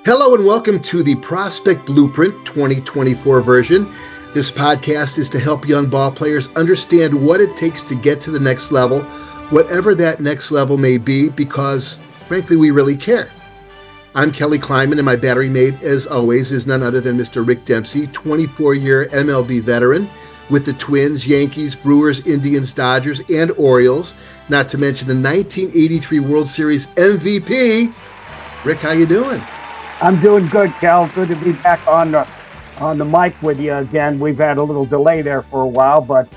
Hello and welcome to the Prospect Blueprint 2024 version. This podcast is to help young ball players understand what it takes to get to the next level, whatever that next level may be, because frankly, we really care. I'm Kelly Kleiman, and my battery mate, as always, is none other than Mr. Rick Dempsey, 24-year MLB veteran with the Twins, Yankees, Brewers, Indians, Dodgers, and Orioles, not to mention the 1983 World Series MVP. Rick, how you doing? I'm doing good, Cal. Good to be back on the mic with you again. We've had a little delay there for a while, but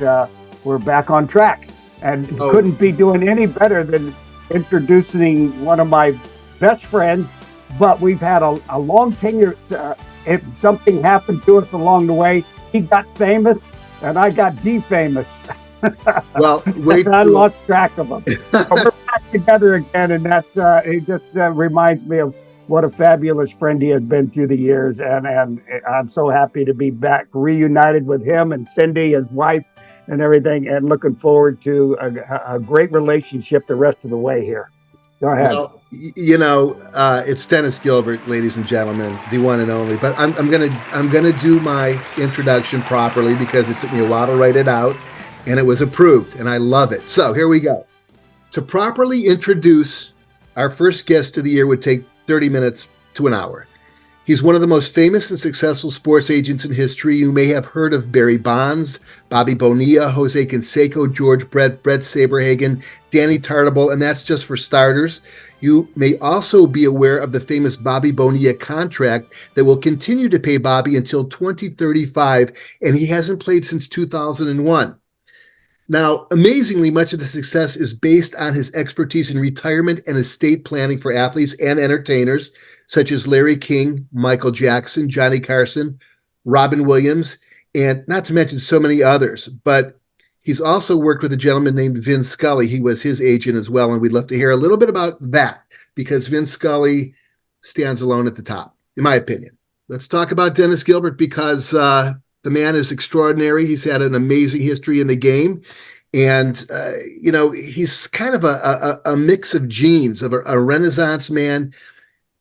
we're back on track. And couldn't be doing any better than introducing one of my best friends. But we've had a long tenure. If something happened to us along the way, he got famous and I got defamous. Well, wait. I lost track of him. But we're back together again, and that's it just reminds me of what a fabulous friend he has been through the years, and I'm so happy to be back reunited with him and Cindy, his wife, and everything, and looking forward to a great relationship the rest of the way here. Go ahead. Well, it's Dennis Gilbert, ladies and gentlemen, the one and only. But I'm gonna do my introduction properly because it took me a while to write it out, and it was approved, and I love it. So here we go. To properly introduce our first guest of the year would take 30 minutes to an hour. He's one of the most famous and successful sports agents in history. You may have heard of Barry Bonds, Bobby Bonilla, Jose Canseco, George Brett Saberhagen, Danny Tartabull, and that's just for starters. You may also be aware of the famous Bobby Bonilla contract that will continue to pay Bobby until 2035, and he hasn't played since 2001. Now, amazingly, much of the success is based on his expertise in retirement and estate planning for athletes and entertainers, such as Larry King, Michael Jackson, Johnny Carson, Robin Williams, and not to mention so many others. But he's also worked with a gentleman named Vin Scully. He was his agent as well, and we'd love to hear a little bit about that because Vin Scully stands alone at the top, in my opinion. Let's talk about Dennis Gilbert because the man is extraordinary. He's had an amazing history in the game. And, he's kind of a mix of genes of a Renaissance man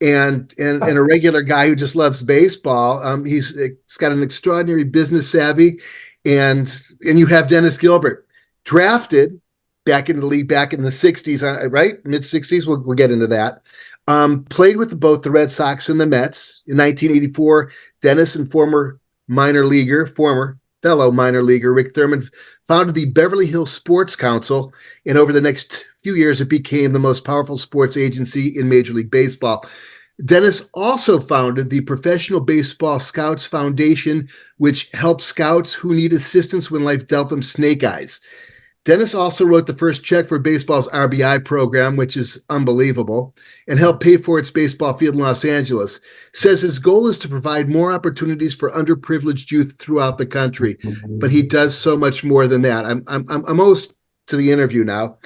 and a regular guy who just loves baseball. He's got an extraordinary business savvy. And you have Dennis Gilbert, drafted back in the league back in the 60s, right? Mid-60s. We'll get into that. Played with both the Red Sox and the Mets. In 1984, Dennis and former fellow minor leaguer Rick Thurman founded the Beverly Hills Sports Council, and over the next few years, it became the most powerful sports agency in Major League Baseball. Dennis also founded the Professional Baseball Scouts Foundation, which helps scouts who need assistance when life dealt them snake eyes. Dennis also wrote the first check for baseball's RBI program, which is unbelievable, and helped pay for its baseball field in Los Angeles. Says his goal is to provide more opportunities for underprivileged youth throughout the country, but he does so much more than that. I'm almost to the interview now.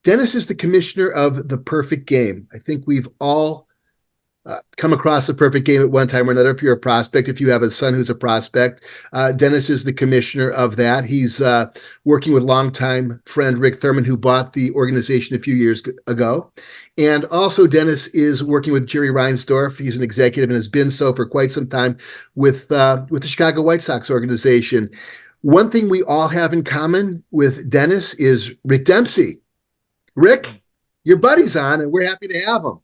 Dennis is the commissioner of The Perfect Game. I think we've all come across The Perfect Game at one time or another. If you're a prospect, if you have a son who's a prospect, Dennis is the commissioner of that. He's working with longtime friend Rick Thurman, who bought the organization a few years ago. And also Dennis is working with Jerry Reinsdorf. He's an executive and has been so for quite some time with the Chicago White Sox organization. One thing we all have in common with Dennis is Rick Dempsey. Rick, your buddy's on, and we're happy to have him.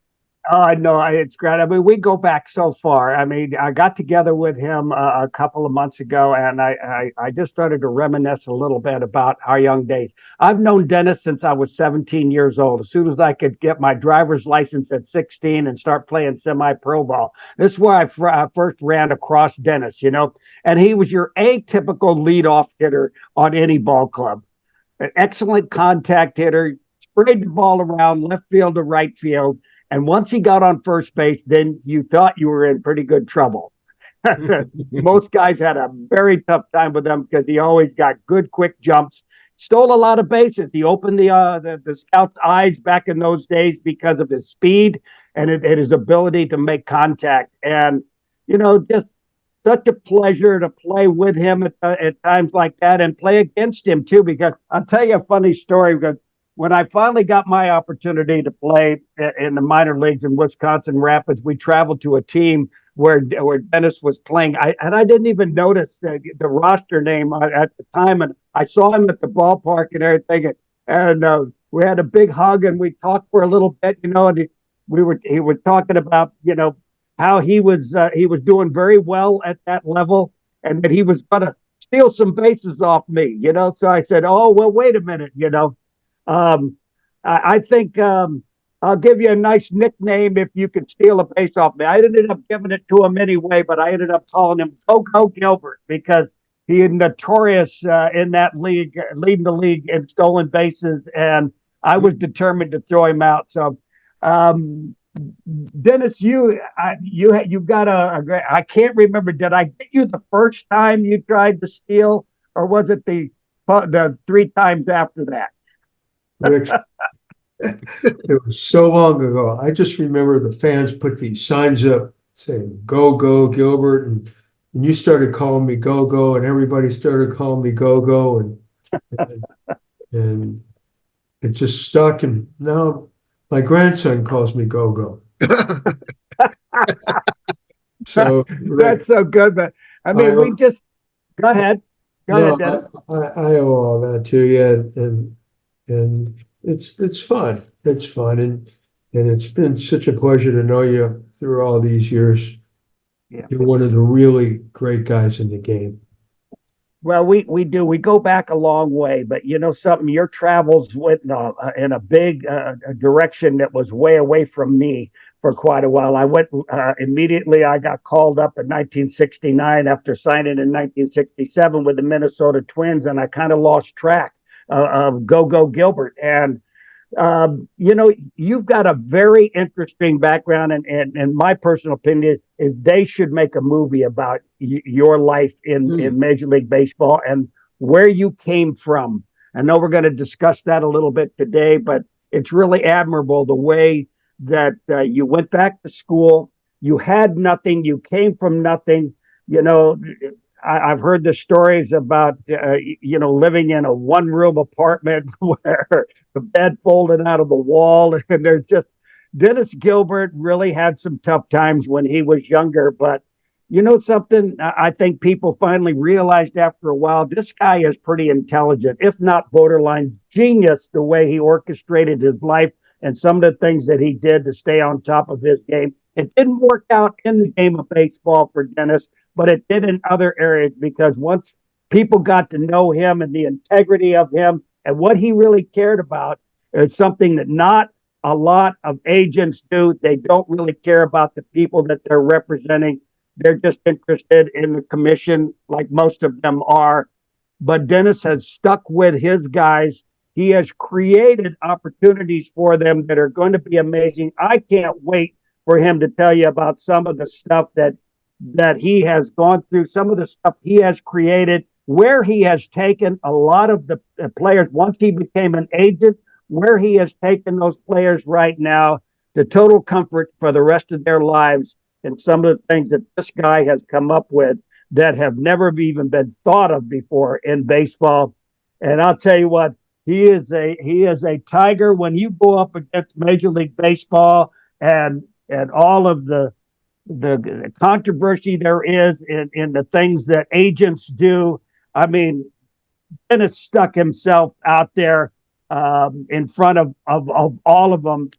Oh, no, it's great. I mean, we go back so far. I mean, I got together with him a couple of months ago, and I just started to reminisce a little bit about our young days. I've known Dennis since I was 17 years old. As soon as I could get my driver's license at 16 and start playing semi-pro ball, this is where I first ran across Dennis, and he was your atypical leadoff hitter on any ball club. An excellent contact hitter, sprayed the ball around left field to right field. And once he got on first base, then you thought you were in pretty good trouble. Most guys had a very tough time with him because he always got good, quick jumps, stole a lot of bases. He opened the scouts' eyes back in those days because of his speed and his ability to make contact. And, just such a pleasure to play with him at times like that and play against him, too, because I'll tell you a funny story because when I finally got my opportunity to play in the minor leagues in Wisconsin Rapids, we traveled to a team where Dennis was playing. I didn't even notice the roster name at the time, and I saw him at the ballpark and everything, and we had a big hug and we talked for a little bit, and he was talking about how he was doing very well at that level, and that he was going to steal some bases off me. So I said, oh well, wait a minute. Um, I think I'll give you a nice nickname if you can steal a base off me. I ended up giving it to him anyway, but I ended up calling him Go Gilbert because he is notorious in that league, leading the league in stolen bases, and I was determined to throw him out. So, Dennis, you've got a great. I can't remember. Did I get you the first time you tried to steal, or was it the three times after that? Rick, it was so long ago. I just remember the fans put these signs up saying "Go Go Gilbert," and you started calling me Go Go, and everybody started calling me Go Go, and it just stuck. And now my grandson calls me Go Go. So That's so good, but I mean, we just go ahead. Go ahead, Dennis. I owe all that to you, and it's fun. It's fun, and it's been such a pleasure to know you through all these years. Yeah. You're one of the really great guys in the game. Well, we do. We go back a long way, but something, your travels went in a big direction that was way away from me for quite a while. I went immediately. I got called up in 1969 after signing in 1967 with the Minnesota Twins, and I kind of lost track of Go Gilbert. And you've got a very interesting background, and my personal opinion is they should make a movie about your life in Major League Baseball and where you came from. I know we're going to discuss that a little bit today, but it's really admirable the way that you went back to school. You had nothing. You came from nothing. I've heard the stories about, living in a one-room apartment where the bed folded out of the wall. And there's just, Dennis Gilbert really had some tough times when he was younger. But something, I think people finally realized after a while, this guy is pretty intelligent, if not borderline genius, the way he orchestrated his life and some of the things that he did to stay on top of his game. It didn't work out in the game of baseball for Dennis, but it did in other areas, because once people got to know him and the integrity of him and what he really cared about, it's something that not a lot of agents do. They don't really care about the people that they're representing. They're just interested in the commission, like most of them are. But Dennis has stuck with his guys. He has created opportunities for them that are going to be amazing. I can't wait for him to tell you about some of the stuff that he has gone through, some of the stuff he has created, where he has taken a lot of the players once he became an agent, where he has taken those players right now to total comfort for the rest of their lives, and some of the things that this guy has come up with that have never even been thought of before in baseball. And I'll tell you what, he is a tiger when you go up against Major League Baseball and all of the controversy there is in the things that agents do. I mean, Dennis stuck himself out there in front of all of them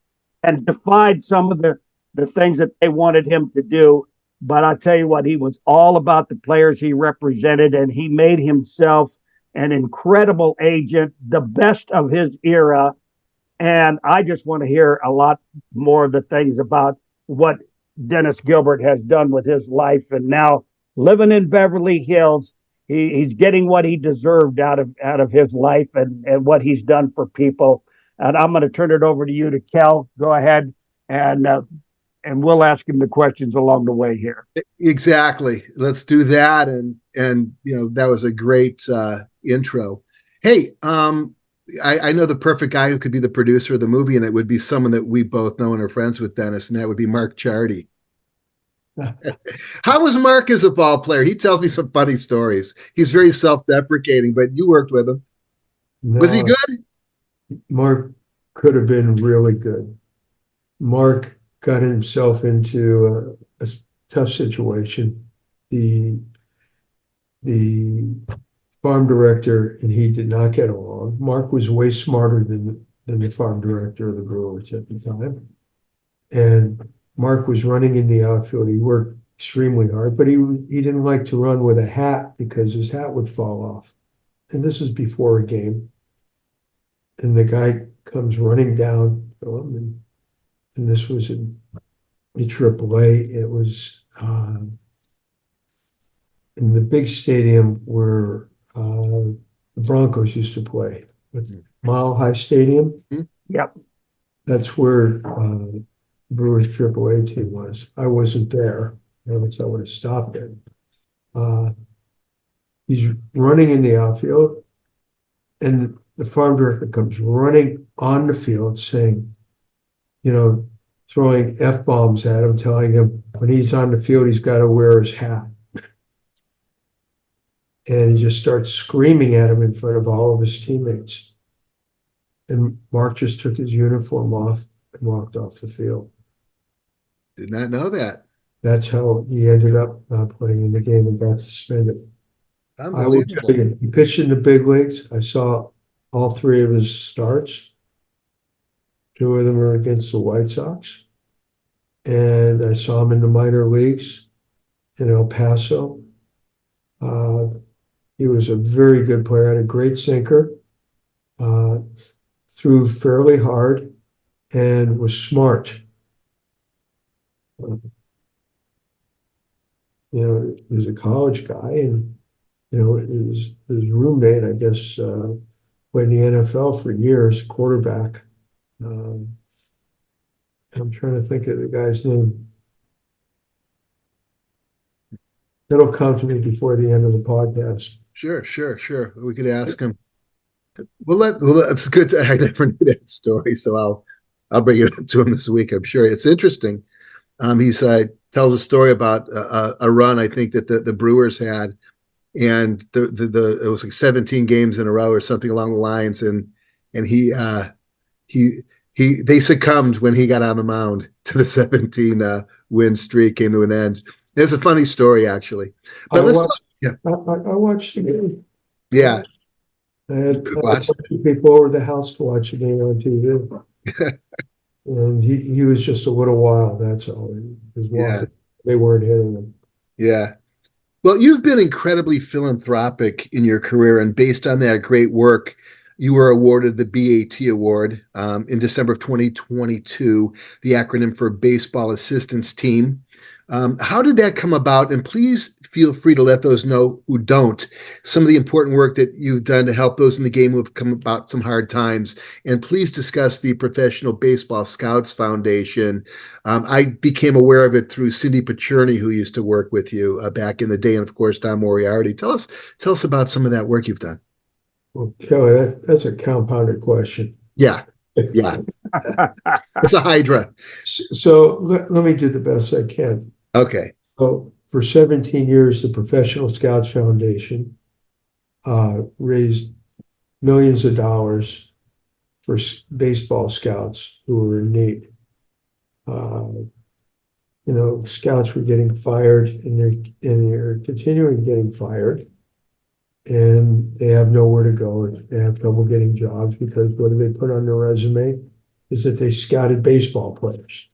and defied some of the things that they wanted him to do. But I tell you what, he was all about the players he represented, and he made himself an incredible agent, the best of his era. And I just want to hear a lot more of the things about what Dennis Gilbert has done with his life, and now living in Beverly Hills, he's getting what he deserved out of his life and what he's done for people. And I'm going to turn it over to you, to Kel. Go ahead, and we'll ask him the questions along the way here. Exactly. Let's do that. And that was a great intro. Hey, I know the perfect guy who could be the producer of the movie, and it would be someone that we both know and are friends with, Dennis, and that would be Mark Chardy. How was Mark as a ball player? He tells me some funny stories. He's very self-deprecating, but you worked with him. No, Was he good? Mark could have been really good. Mark got himself into a tough situation. The farm director and he did not get along. Mark was way smarter than the farm director of the Brewers at the time. And Mark was running in the outfield. He worked extremely hard, but he didn't like to run with a hat because his hat would fall off. And this is before a game. And the guy comes running down to him, and this was in AAA. It was in the big stadium where the Broncos used to play, with Mile High Stadium. Yep. That's where Brewers AAA team was. I wasn't there, else I would have stopped it. He's running in the outfield, and the farm director comes running on the field saying, throwing F-bombs at him, telling him when he's on the field, he's got to wear his hat. And he just starts screaming at him in front of all of his teammates. And Mark just took his uniform off and walked off the field. Did not know that. That's how he ended up not playing in the game and got suspended. I will tell you, he pitched in the big leagues. I saw all three of his starts. Two of them were against the White Sox. And I saw him in the minor leagues in El Paso. He was a very good player, had a great sinker, threw fairly hard, and was smart. He was a college guy, and his roommate, I guess, played in the NFL for years, quarterback. I'm trying to think of the guy's name. That'll come to me before the end of the podcast. Sure. We could ask him. Well, that's good. I never knew that story, so I'll bring it up to him this week. I'm sure it's interesting. He's tells a story about a run I think that the Brewers had, and it was like 17 games in a row or something along the lines, and they succumbed when he got on the mound to the 17 win streak came to an end. It's a funny story actually, but I watched the game. Yeah. I had people over the house to watch the game on TV. And he was just a little wild, that's all. He was walking. Yeah. They weren't hitting him. Yeah. Well, you've been incredibly philanthropic in your career, and based on that great work, you were awarded the BAT Award in December of 2022, the acronym for Baseball Assistance Team. How did that come about? And please feel free to let those know who don't some of the important work that you've done to help those in the game who have come about some hard times. And please discuss the Professional Baseball Scouts Foundation. I became aware of it through Cindy Pacerni, who used to work with you back in the day, and of course Don Moriarty. Tell us about some of that work you've done. Well, Kelly, that's a compounded question. Yeah. It's a hydra. So let me do the best I can. Okay. So for 17 years, the Professional Scouts Foundation raised millions of dollars for baseball scouts who were in need. Scouts were getting fired, and they're continuing getting fired, and they have nowhere to go. They have trouble getting jobs because what do they put on their resume is that they scouted baseball players.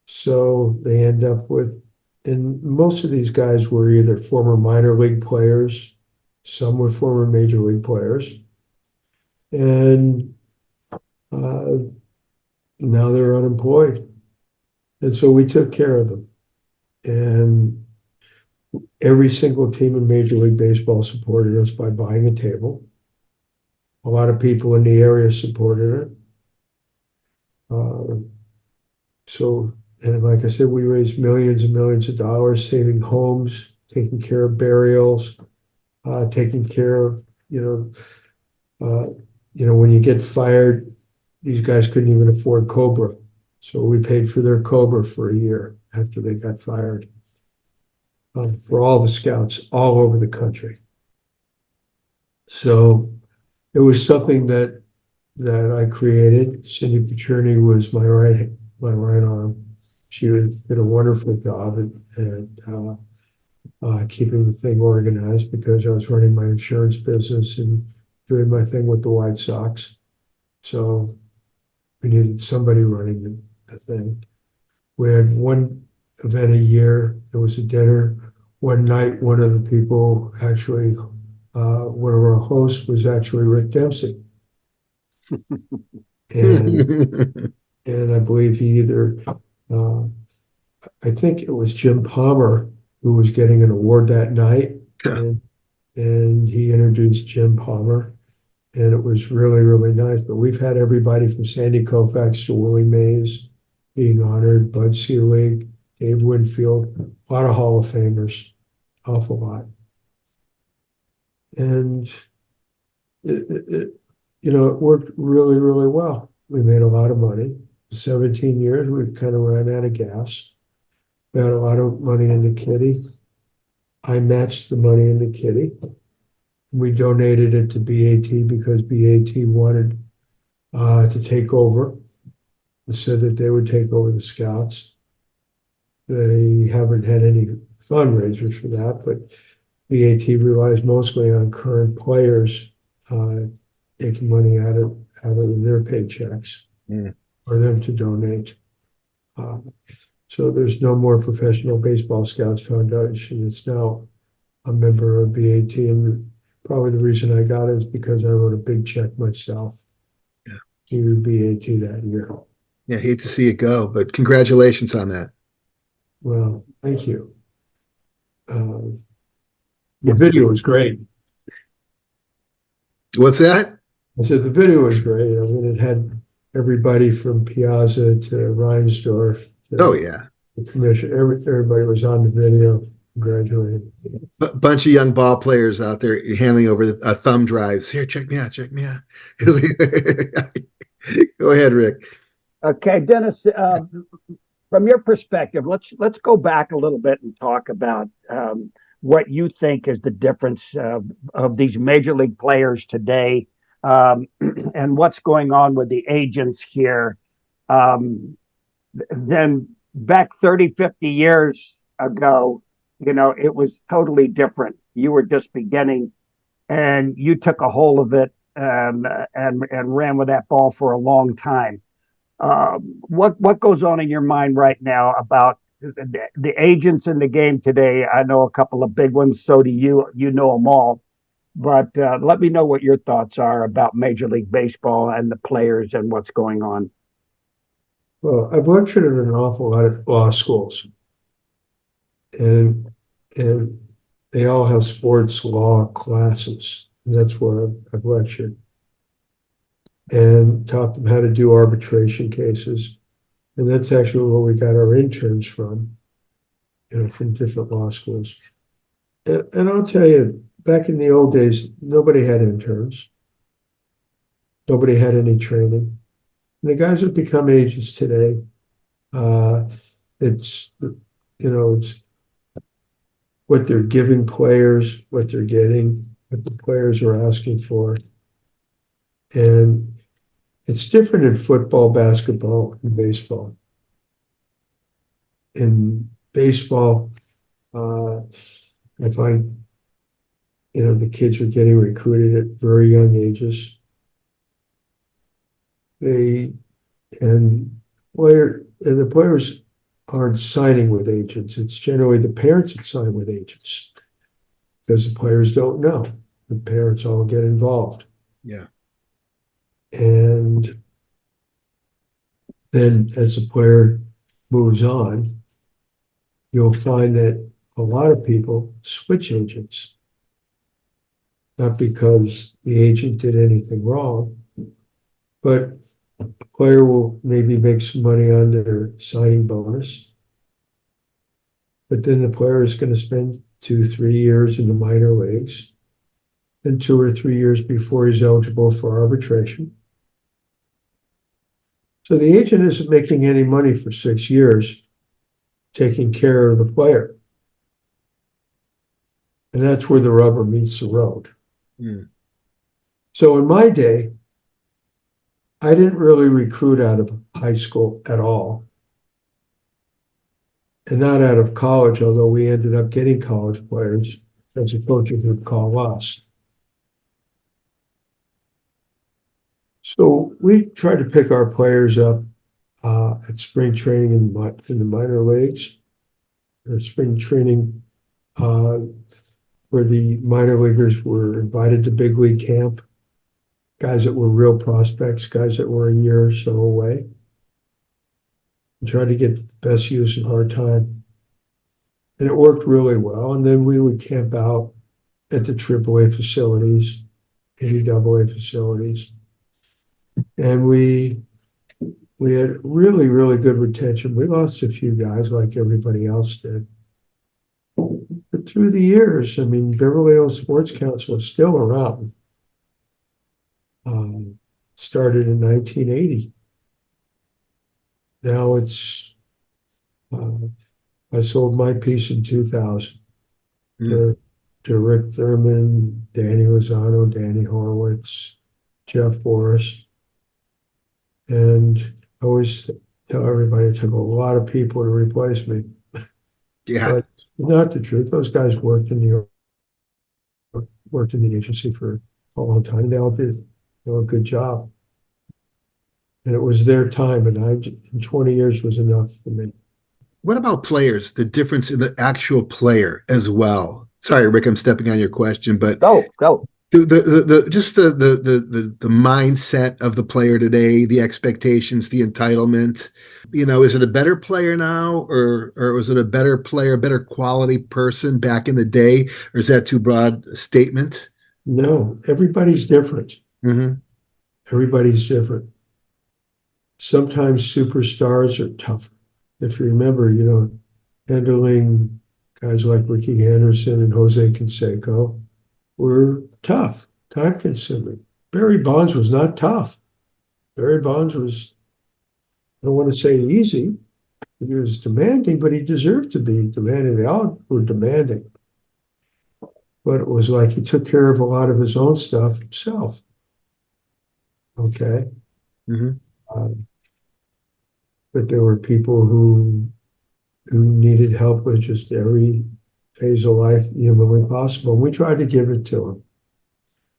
So they end up with, and most of these guys were either former minor league players, some were former major league players, and now they're unemployed. And so we took care of them. And every single team in Major League Baseball supported us by buying a table. A lot of people in the area supported it. And like I said, we raised millions and millions of dollars, saving homes, taking care of burials, taking care of, when you get fired, these guys couldn't even afford Cobra. So we paid for their Cobra for a year after they got fired, for all the scouts all over the country. So it was something that that I created. Cindy Paterni was my right arm. She did a wonderful job at keeping the thing organized because I was running my insurance business and doing my thing with the White Sox. So we needed somebody running the thing. We had one event a year. There was a dinner. One night, one of the people actually, one of our hosts was actually Rick Dempsey. And and I believe I think it was Jim Palmer who was getting an award that night, and he introduced Jim Palmer, and it was really, really nice. But we've had everybody from Sandy Koufax to Willie Mays being honored, Bud Selig, Dave Winfield, a lot of Hall of Famers, awful lot. And it worked really, really well. We made a lot of money. 17 years, we've kind of ran out of gas. We had a lot of money in the kitty. I matched the money in the kitty. We donated it to BAT because BAT wanted to take over. They said that they would take over the Scouts. They haven't had any fundraisers for that, but BAT relies mostly on current players taking money out of their paychecks for them to donate. So there's no more Professional Baseball Scouts Foundation. It's now a member of BAT, and probably the reason I got it is because I wrote a big check myself to BAT that year. Yeah, hate to see it go, but congratulations on that. Well, thank you. The video was great. What's that? I said the video was great. I mean, it had everybody from Piazza to Reinsdorf. Oh yeah, the commission. Everybody was on the video. Congratulating. Bunch of young ball players out there handing over thumb drives. Here, check me out. Check me out. Go ahead, Rick. Okay, Dennis. From your perspective, let's go back a little bit and talk about what you think is the difference of these major league players today, and what's going on with the agents here. Then back 30, 50 years ago, it was totally different. You were just beginning, and you took a hold of it and ran with that ball for a long time. What goes on in your mind right now about the agents in the game today? I know a couple of big ones. So do you. You know them all. But let me know what your thoughts are about Major League Baseball and the players and what's going on. Well, I've lectured at an awful lot of law schools, and they all have sports law classes. And that's where I've lectured and taught them how to do arbitration cases. And that's actually where we got our interns from, from different law schools. And I'll tell you, back in the old days, nobody had interns. Nobody had any training. And the guys that become agents today, it's what they're giving players, what they're getting, what the players are asking for. And it's different in football, basketball, and baseball. In baseball, I find, the kids are getting recruited at very young ages. The players aren't signing with agents. It's generally the parents that sign with agents because the players don't know. The parents all get involved. Yeah. And then as the player moves on, you'll find that a lot of people switch agents. Not because the agent did anything wrong, but a player will maybe make some money on their signing bonus. But then the player is going to spend 2-3 years in the minor leagues, and 2 or 3 years before he's eligible for arbitration. So the agent isn't making any money for 6 years taking care of the player. And that's where the rubber meets the road. Mm. So in my day, I didn't really recruit out of high school at all, and not out of college, although we ended up getting college players as the coaches would call us. So we tried to pick our players up at spring training in the minor leagues, or spring training uh, where the minor leaguers were invited to big league camp, guys that were real prospects, guys that were a year or so away, and tried to get the best use of our time. And it worked really well. And then we would camp out at the AAA facilities, NCAA facilities. And we had really, really good retention. We lost a few guys like everybody else did. But through the years, I mean, Beverly Hills Sports Council is still around. Started in 1980. Now I sold my piece in 2000 to Rick Thurman, Danny Lozano, Danny Horowitz, Jeff Boris. And I always tell everybody it took a lot of people to replace me. Yeah. But not the truth. Those guys worked in the agency for a long time. They all did a good job. And it was their time, and in 20 years was enough for me. What about players? The difference in the actual player as well. Sorry, Rick, I'm stepping on your question, but Go. the mindset of the player today, the expectations, the entitlement. Is it a better player now, or was it a better player, better quality person back in the day, or is that too broad a statement? No, everybody's different. Mm-hmm. Everybody's different. Sometimes superstars are tough. If you remember, handling guys like Ricky Anderson and Jose Canseco were tough, time consuming. Barry Bonds was not tough. Barry Bonds was, I don't want to say easy. He was demanding, but he deserved to be demanding. They all were demanding. But it was like he took care of a lot of his own stuff himself. Okay. Mm-hmm. But there were people who needed help with just every phase of life humanly possible. And we tried to give it to them.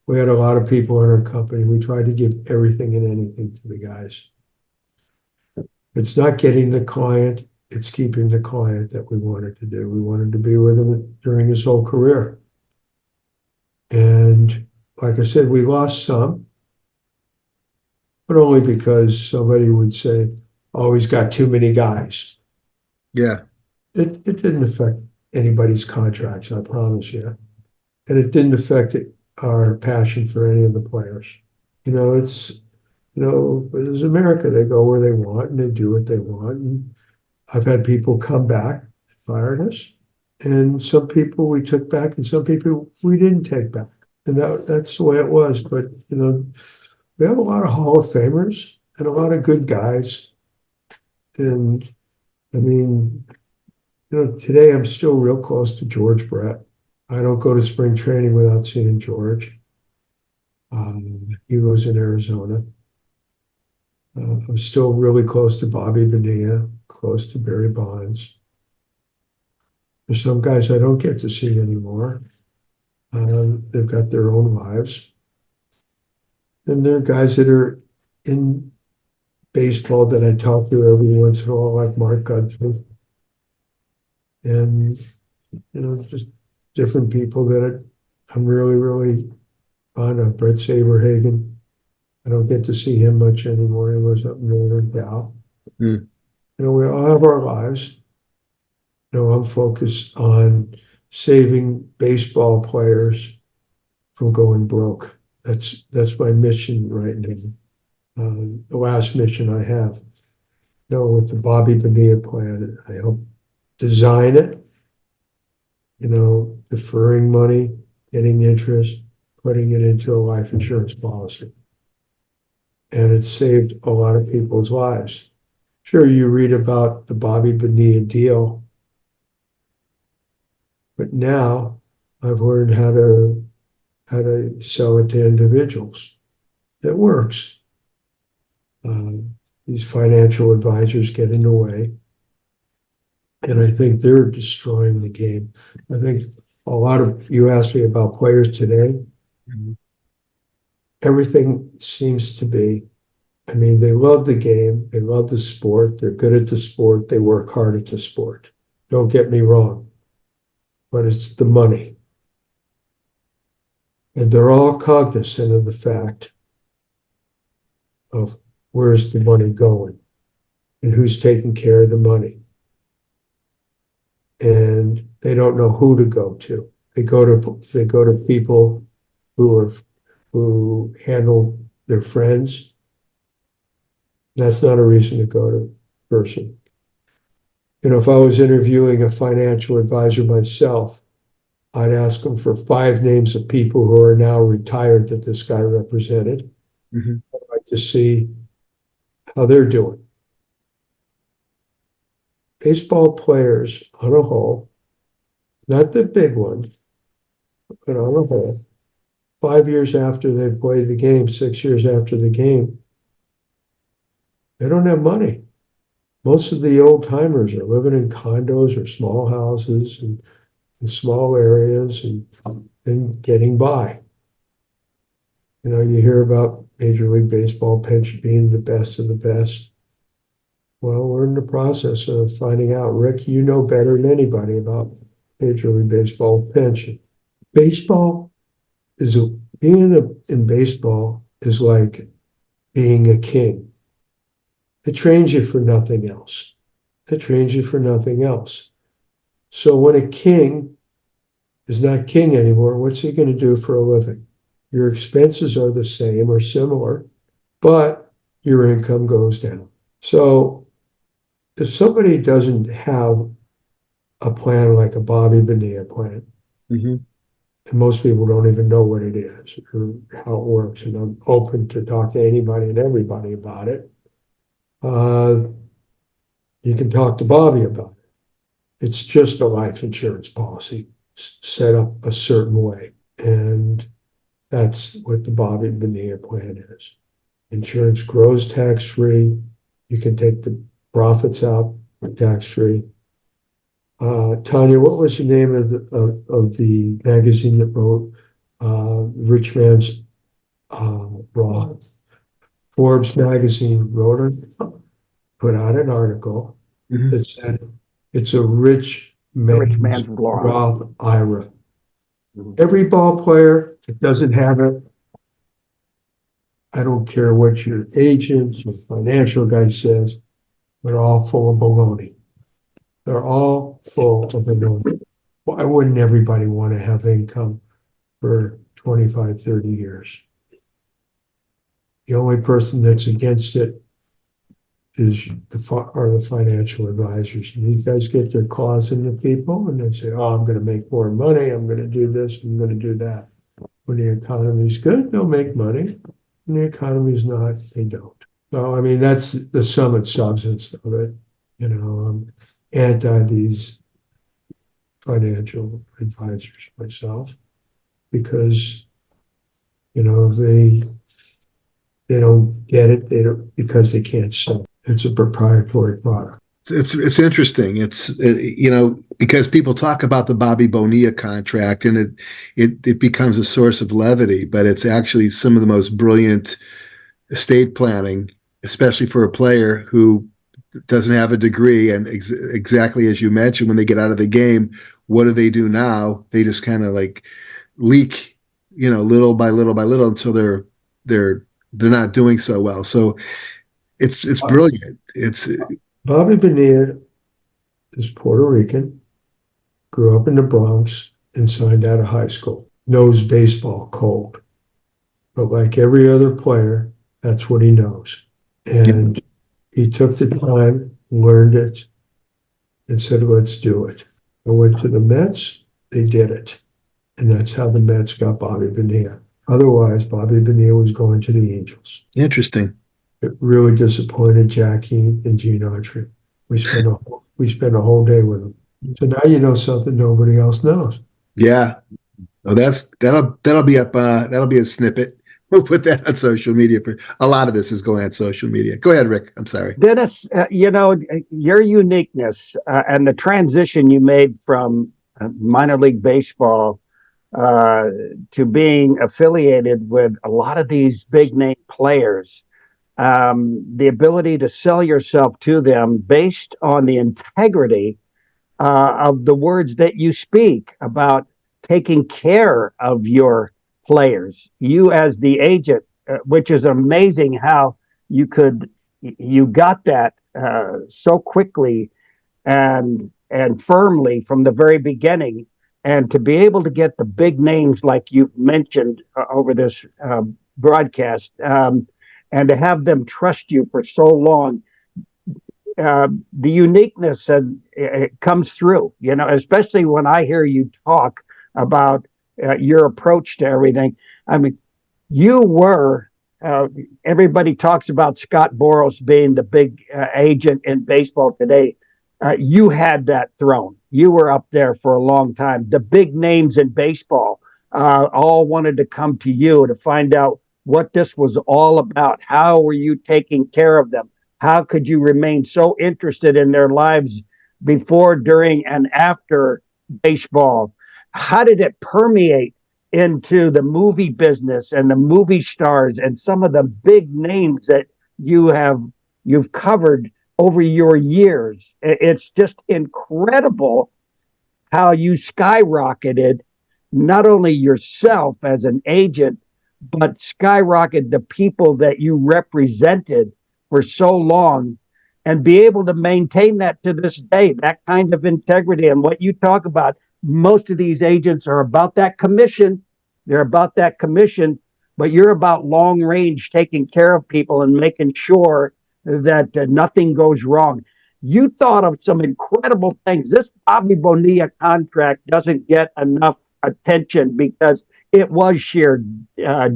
We had a lot of people in our company. We tried to give everything and anything to the guys. It's not getting the client, it's keeping the client that we wanted to do. We wanted to be with him during his whole career. And like I said, we lost some, but only because somebody would say, oh, he's got too many guys. Yeah. It didn't affect anybody's contracts, I promise you. And it didn't affect our passion for any of the players. It's America. They go where they want and they do what they want. And I've had people come back and fired us. And some people we took back and some people we didn't take back. And that's the way it was. But, we have a lot of Hall of Famers and a lot of good guys. And I mean, today I'm still real close to George Brett. I don't go to spring training without seeing George. He was in Arizona. I'm still really close to Bobby Bonilla, close to Barry Bonds. There's some guys I don't get to see anymore. They've got their own lives. And there are guys that are in baseball that I talk to every once in a while, like Mark Gudson. And, just different people that I'm really, really fond of. Brett Saberhagen. I don't get to see him much anymore. He was up in Northern Cal. Mm. We all have our lives. I'm focused on saving baseball players from going broke. That's my mission right now. The last mission I have. With the Bobby Bonilla plan, I help design it. Deferring money, getting interest, putting it into a life insurance policy. And it's saved a lot of people's lives. Sure, you read about the Bobby Bonilla deal, but now I've learned how to sell it to individuals. It works. These financial advisors get in the way. And I think they're destroying the game. I think you asked me about players today. Mhm. Everything seems to be, I mean, they love the game. They love the sport. They're good at the sport. They work hard at the sport. Don't get me wrong, but it's the money. And they're all cognizant of the fact of where's the money going and who's taking care of the money. And they don't know who to go to. They go to people who handle their friends. That's not a reason to go to a person. If I was interviewing a financial advisor myself, I'd ask them for 5 names of people who are now retired that this guy represented. Mhm. I'd like to see how they're doing. Baseball players on a whole, not the big ones, but on a whole, 5 years after they've played the game, 6 years after the game, they don't have money. Most of the old timers are living in condos or small houses and in small areas and getting by. You hear about Major League Baseball pension being the best of the best. Well, we're in the process of finding out. Rick, you know better than anybody about Major League Baseball pension. Baseball is in baseball is like being a king. It trains you for nothing else. It trains you for nothing else. So when a king is not king anymore, what's he going to do for a living? Your expenses are the same or similar, but your income goes down. So if somebody doesn't have a plan like a Bobby Bonilla plan, Mhm. and most people don't even know what it is or how it works, and I'm open to talk to anybody and everybody about it, you can talk to Bobby about it. It's just a life insurance policy set up a certain way. And that's what the Bobby Bonilla plan is. Insurance grows tax-free. You can take the profits out tax-free. Tanya, what was the name of the magazine that wrote Rich Man's Raw? Forbes magazine put out an article Mhm. that said it's a rich The rich man's man's law. Roth IRA. Mhm. Every ball player that doesn't have it, I don't care what your agent or financial guy says, they're all full of baloney. They're all full of baloney. Why wouldn't everybody want to have income for 25, 30 years? The only person that's against it are the financial advisors. And these guys get their claws into people and they say, oh, I'm going to make more money. I'm going to do this. I'm going to do that. When the economy's good, they'll make money. When the economy's not, they don't. So, I mean, that's the sum and substance of it. I'm anti these financial advisors myself because, they don't get it. They don't because they can't sell. It's a proprietary product. It's interesting. It's because people talk about the Bobby Bonilla contract and it becomes a source of levity, but it's actually some of the most brilliant estate planning, especially for a player who doesn't have a degree. And exactly as you mentioned, when they get out of the game, what do they do now? They just kind of like leak, little by little by little until they're not doing so well. So it's brilliant. It's Bobby Bonilla is Puerto Rican, grew up in the Bronx, and signed out of high school. Knows baseball cold. But like every other player, that's what he knows. And he took the time, learned it, and said, let's do it. I went to the Mets, they did it. And that's how the Mets got Bobby Bonilla. Otherwise, Bobby Bonilla was going to the Angels. interesting. It really disappointed Jackie and Gene Autry. We spent a whole day with them. So now you know something nobody else knows. Yeah. Oh, that'll be up. That'll be a snippet. We'll put that on social media. For a lot of this is going on social media. Go ahead, Rick. I'm sorry. Dennis, your uniqueness and the transition you made from minor league baseball uh, to being affiliated with a lot of these big name players, the ability to sell yourself to them based on the integrity of the words that you speak about taking care of your players. You, as the agent, which is amazing how you got that so quickly and firmly from the very beginning, and to be able to get the big names like you've mentioned over this broadcast, and to have them trust you for so long. The uniqueness and it comes through, especially when I hear you talk about your approach to everything. I mean, you were. Everybody talks about Scott Boras being the big agent in baseball today. You had that throne. You were up there for a long time. The big names in baseball all wanted to come to you to find out what this was all about. How were you taking care of them? How could you remain so interested in their lives before, during, and after baseball? How did it permeate into the movie business and the movie stars and some of the big names that you've covered over your years? It's just incredible how you skyrocketed not only yourself as an agent, but skyrocketed the people that you represented for so long, and be able to maintain that to this day, that kind of integrity. And what you talk about, most of these agents are about that commission. They're about that commission, but you're about long range, taking care of people and making sure that nothing goes wrong. You thought of some incredible things. This Bobby Bonilla contract doesn't get enough attention because it was sheer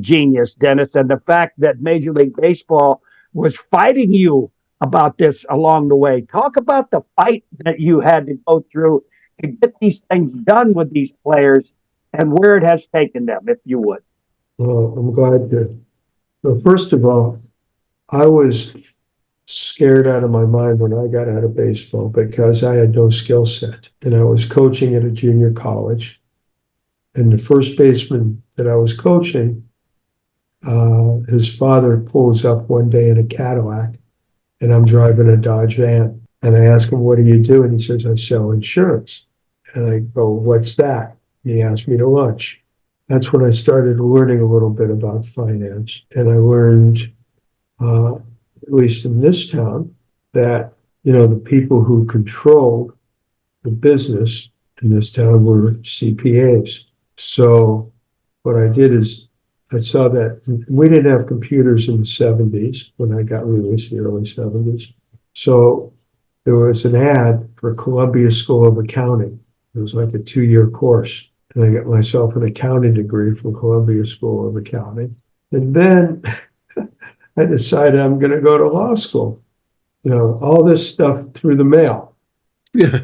genius, Dennis. And the fact that Major League Baseball was fighting you about this along the way. Talk about the fight that you had to go through to get these things done with these players and where it has taken them, if you would. Well, I'm glad to. So first of all, I was scared out of my mind when I got out of baseball because I had no skill set. And I was coaching at a junior college. And the first baseman that I was coaching, his father pulls up one day in a Cadillac, and I'm driving a Dodge van. And I ask him, what do you do? And he says, I sell insurance. And I go, what's that? And he asked me to lunch. That's when I started learning a little bit about finance. And I learned, at least in this town, that, the people who controlled the business in this town were CPAs. So what I did is I saw that we didn't have computers in the 70s when I got released, the early 70s. So there was an ad for Columbia School of Accounting. It was like a 2-year course. And I got myself an accounting degree from Columbia School of Accounting. And then I decided I'm going to go to law school. All this stuff through the mail. Yeah.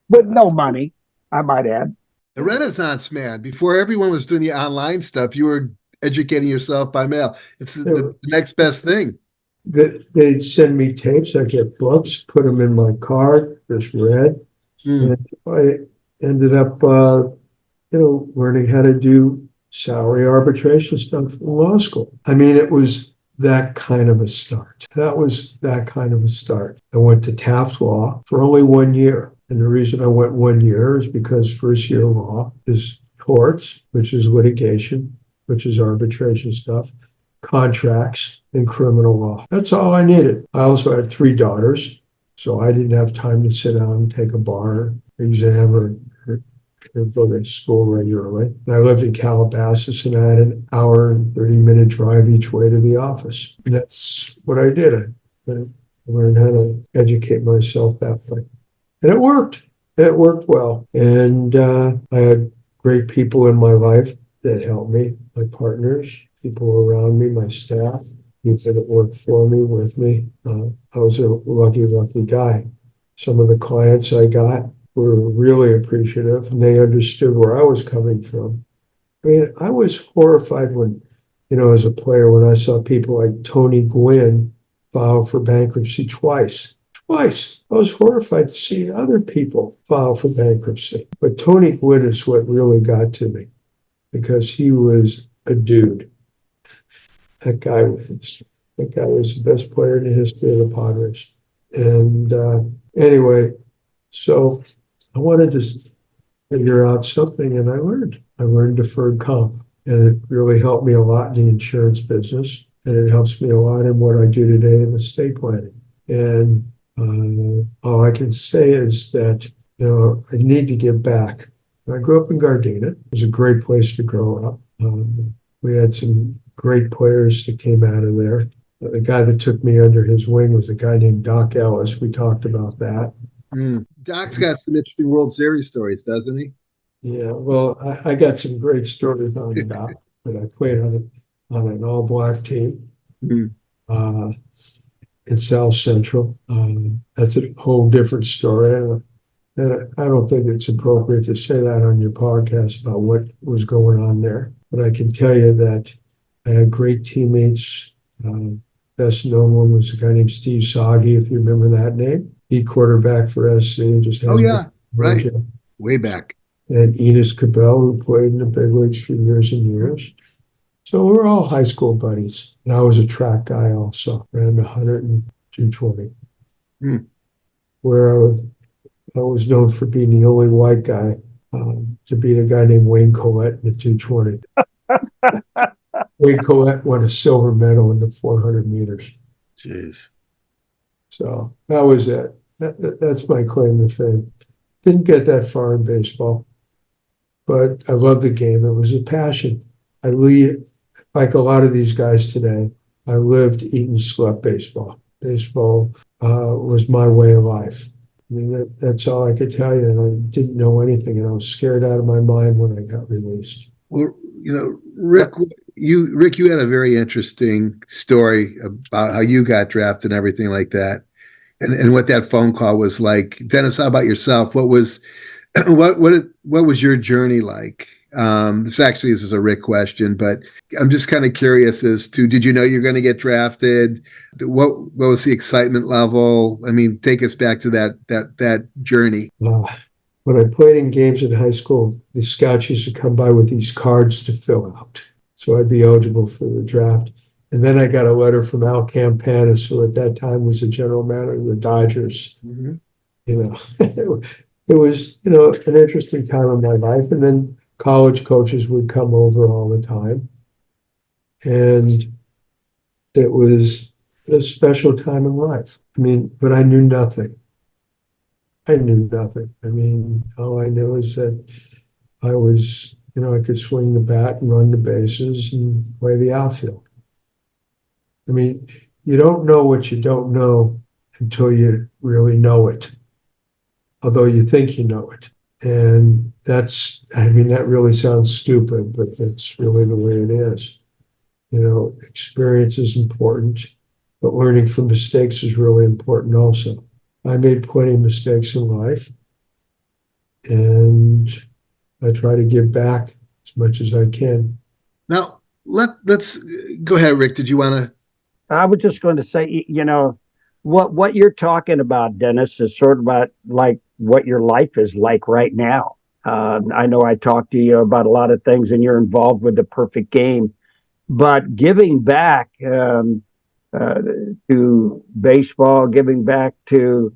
With no money, I might add. The Renaissance man. Before everyone was doing the online stuff, you were educating yourself by mail. It's the next best thing. They'd send me tapes. I get books, put them in my car, just read. And I ended up, learning how to do salary arbitration stuff in law school. I mean, it was that kind of a start. That was that kind of a start. I went to Taft Law for only 1 year. And the reason I went 1 year is because first year law is torts, which is litigation, which is arbitration stuff, contracts, and criminal law. That's all I needed. I also had 3 daughters, so I didn't have time to sit down and take a bar exam or go to school regularly. And I lived in Calabasas, and I had an hour and 30-minute drive each way to the office. And that's what I did. I learned how to educate myself that way. And it worked. It worked well. And I had great people in my life that helped me, my partners, people around me, my staff, people that worked for me, with me. I was a lucky guy. Some of the clients I got were really appreciative, and they understood where I was coming from. I mean, I was horrified when as a player, when I saw people like Tony Gwynn file for bankruptcy twice. Twice. I was horrified to see other people file for bankruptcy. But Tony Gwynn is what really got to me because he was a dude. That guy was the best player in the history of the Padres. And anyway, so I wanted to figure out something, and I learned deferred comp, and it really helped me a lot in the insurance business, and it helps me a lot in what I do today in estate planning. And all I can say is that I need to give back. I grew up in Gardena. It was a great place to grow up. We had some great players that came out of there. The guy that took me under his wing was a guy named Doc Ellis. We talked about that. Doc's got some interesting World Series stories, doesn't he? Yeah, well, I got some great stories on Doc, but I played on an all-black team in South Central. That's a whole different story. And I don't think it's appropriate to say that on your podcast about what was going on there. But I can tell you that I had great teammates. Best known one was a guy named Steve Soggy, if you remember that name. He quarterback for SC. Oh, yeah, right. Way back. And Enos Cabell, who played in the big leagues for years and years. So we were all high school buddies. And I was a track guy also, ran 100 and 220. Where I was known for being the only white guy to beat a guy named Wayne Collette in the 220. Wayne Collette won a silver medal in the 400 meters. Jeez. So that was it. That's my claim to fame. Didn't get that far in baseball, but I loved the game. It was a passion. Like a lot of these guys today, I lived, eat, and slept baseball. Baseball was my way of life. I mean, that's all I could tell you. And I didn't know anything, and I was scared out of my mind when I got released. Well, Rick, you had a very interesting story about how you got drafted and everything like that, and what that phone call was like. Dennis, how about yourself? What was what was your journey like? This is a Rick question, but I'm just kind of curious as to, did you know you're going to get drafted? What was the excitement level? I mean, take us back to that journey. When I played in games in high school, the scouts used to come by with these cards to fill out. So I'd be eligible for the draft. And then I got a letter from Al Campanis, who at that time was the general manager of the Dodgers. It was, an interesting time in my life. And then college coaches would come over all the time. And it was a special time in life. I mean, but I knew nothing. I mean, all I knew is that I was, I could swing the bat and run the bases and play the outfield. I mean, you don't know what you don't know until you really know it, although you think you know it. And that really sounds stupid, but that's really the way it is. Experience is important, but learning from mistakes is really important also. I made plenty of mistakes in life, and I try to give back as much as I can. Now, let's go ahead, Rick. Did you want to? I was just going to say, what you're talking about, Dennis, is sort of about like what your life is like right now. I know I talked to you about a lot of things, and you're involved with the perfect game, but giving back to baseball, giving back to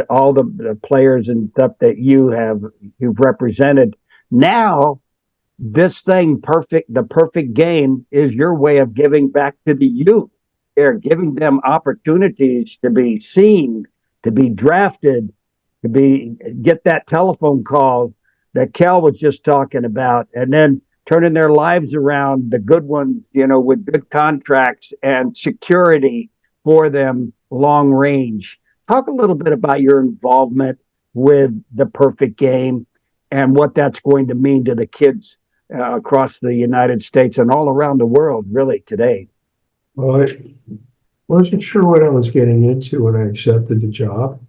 all the players and stuff that you've represented. Now, the perfect game is your way of giving back to the youth. They're giving them opportunities to be seen, to be drafted, get that telephone call that Kel was just talking about, and then turning their lives around, the good ones, with good contracts and security for them long range. Talk a little bit about your involvement with the perfect game and what that's going to mean to the kids across the United States and all around the world, really, today. Well, I wasn't sure what I was getting into when I accepted the job.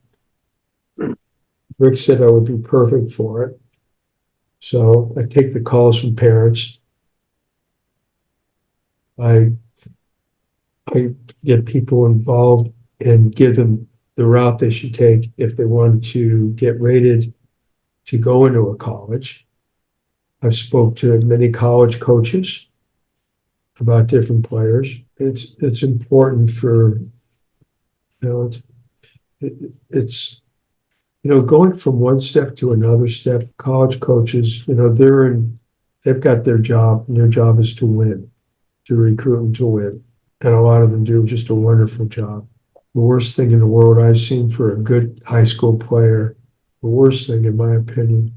Rick said I would be perfect for it. So I take the calls from parents. I I get people involved and give them the route they should take if they want to get rated to go into a college. I've spoke to many college coaches about different players. It's important for, you know, it's going from one step to another step. College coaches, they've got their job, and their job is to win, to recruit and to win. And a lot of them do just a wonderful job. The worst thing in the world I've seen for a good high school player, the worst thing, in my opinion,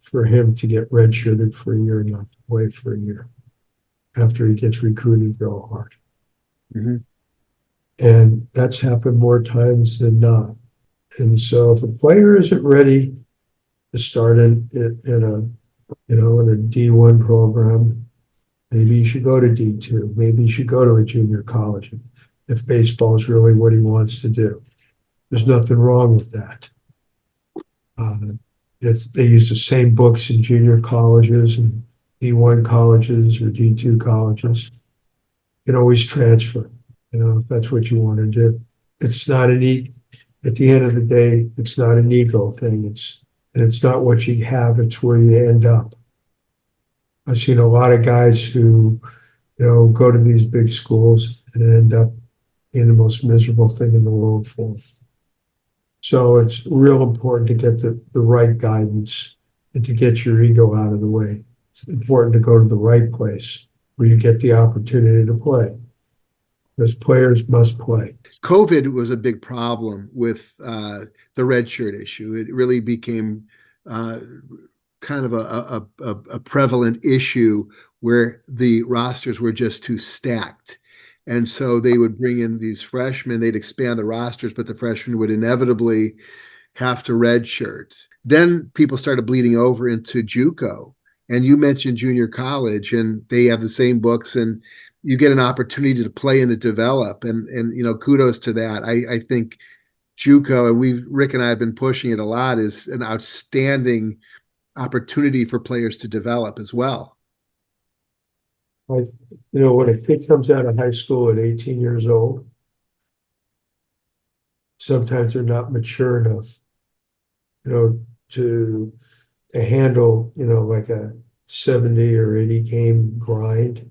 for him to get redshirted for a year and not to play for a year after he gets recruited real hard. Mm-hmm. And that's happened more times than not. And so if a player isn't ready to start in a D1 program, maybe you should go to D2. Maybe you should go to a junior college if baseball is really what he wants to do. There's nothing wrong with that. They use the same books in junior colleges and D1 colleges or D2 colleges. You can always transfer, if that's what you want to do. It's not at the end of the day, it's not an ego thing. It's not what you have, it's where you end up. I've seen a lot of guys who, go to these big schools and end up being the most miserable thing in the world for them. So it's real important to get the right guidance and to get your ego out of the way. It's important to go to the right place where you get the opportunity to play, because players must play. COVID was a big problem with the redshirt issue. It really became kind of a prevalent issue where the rosters were just too stacked. And so they would bring in these freshmen, they'd expand the rosters, but the freshmen would inevitably have to redshirt. Then people started bleeding over into JUCO. And you mentioned junior college, and they have the same books, and you get an opportunity to play and to develop. And kudos to that. I think JUCO, and Rick and I have been pushing it a lot, is an outstanding opportunity for players to develop as well. When a kid comes out of high school at 18 years old, sometimes they're not mature enough, to handle, like a 70 or 80 game grind,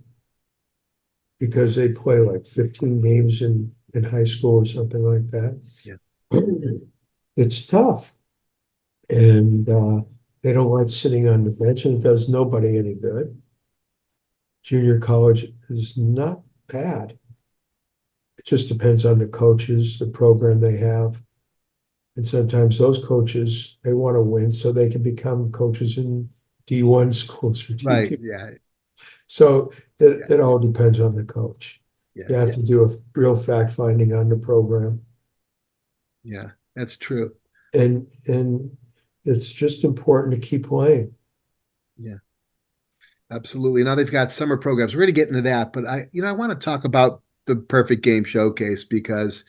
because they play like 15 games in high school or something like that. Yeah. It's tough. And they don't like sitting on the bench, and it does nobody any good. Junior college is not bad. It just depends on the coaches, the program they have. And sometimes those coaches, they want to win so they can become coaches in D1 schools or D2. Right. Yeah. So it all depends on the coach. Yeah. You have to do a real fact finding on the program. Yeah, that's true. And it's just important to keep playing. Yeah. Absolutely. Now they've got summer programs. We're going to get into that, but I want to talk about the Perfect Game Showcase, because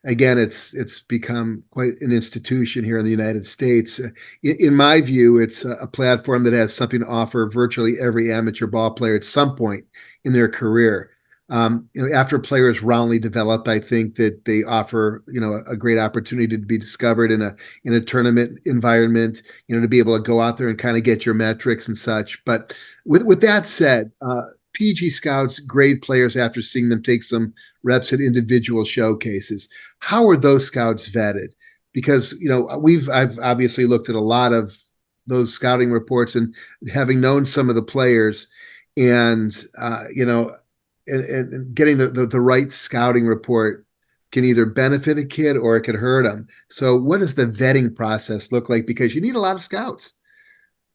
again, it's become quite an institution here in the United States. In my view, it's a platform that has something to offer virtually every amateur ball player at some point in their career. After players roundly develop, I think that they offer, a great opportunity to be discovered in a tournament environment, to be able to go out there and kind of get your metrics and such. But with that said, PG scouts grade players after seeing them take some reps at individual showcases. How are those scouts vetted? Because I've obviously looked at a lot of those scouting reports, and having known some of the players, and and getting the right scouting report can either benefit a kid or it could hurt them. So what does the vetting process look like? Because you need a lot of scouts.